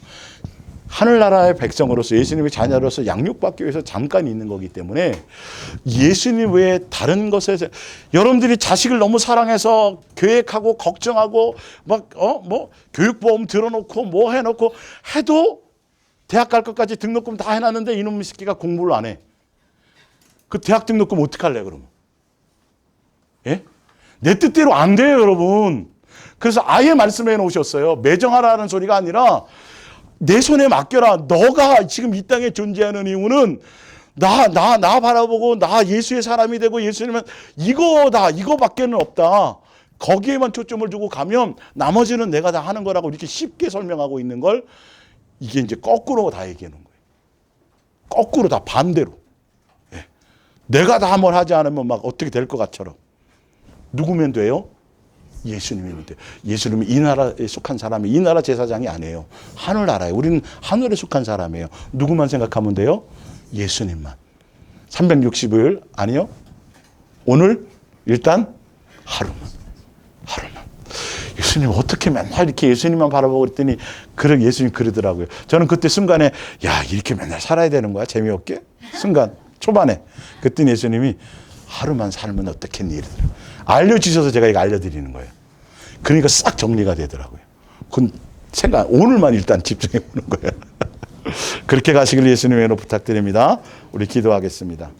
하늘나라의 백성으로서 예수님의 자녀로서 양육받기 위해서 잠깐 있는 거기 때문에 예수님 외에 다른 것에 여러분들이 자식을 너무 사랑해서 계획하고 걱정하고 막 교육보험 들어놓고 뭐 해놓고 해도 대학 갈 것까지 등록금 다 해놨는데 이놈의 새끼가 공부를 안 해. 그 대학 등록금 어떡할래 그러면? 예? 내 뜻대로 안 돼요, 여러분. 그래서 아예 말씀해 놓으셨어요. 매정하라는 소리가 아니라 내 손에 맡겨라. 너가 지금 이 땅에 존재하는 이유는 나 바라보고 나 예수의 사람이 되고 예수님은 이거다. 이거밖에는 없다. 거기에만 초점을 두고 가면 나머지는 내가 다 하는 거라고 이렇게 쉽게 설명하고 있는 걸 이게 이제 거꾸로 다 얘기해 놓은 거예요. 거꾸로 다 반대로. 예. 내가 다 뭘 하지 않으면 막 어떻게 될 것 같처럼. 누구면 돼요? 예수님이면 돼요. 예수님은 이 나라에 속한 사람이 이 나라 제사장이 아니에요. 하늘나라에. 우리는 하늘에 속한 사람이에요. 누구만 생각하면 돼요? 예수님만. 365일 아니요. 오늘 일단 하루만. 예수님 어떻게 맨날 이렇게 예수님만 바라보고 그랬더니 예수님 그러더라고요. 저는 그때 순간에 야 이렇게 맨날 살아야 되는 거야? 재미없게? 순간 초반에. 그랬더니 예수님이 하루만 살면 어떻겠니? 이러더라고요. 알려주셔서 제가 이거 알려드리는 거예요. 그러니까 싹 정리가 되더라고요. 그건 오늘만 일단 집중해 보는 거예요. 그렇게 가시길 예수님의 이름으로 부탁드립니다. 우리 기도하겠습니다.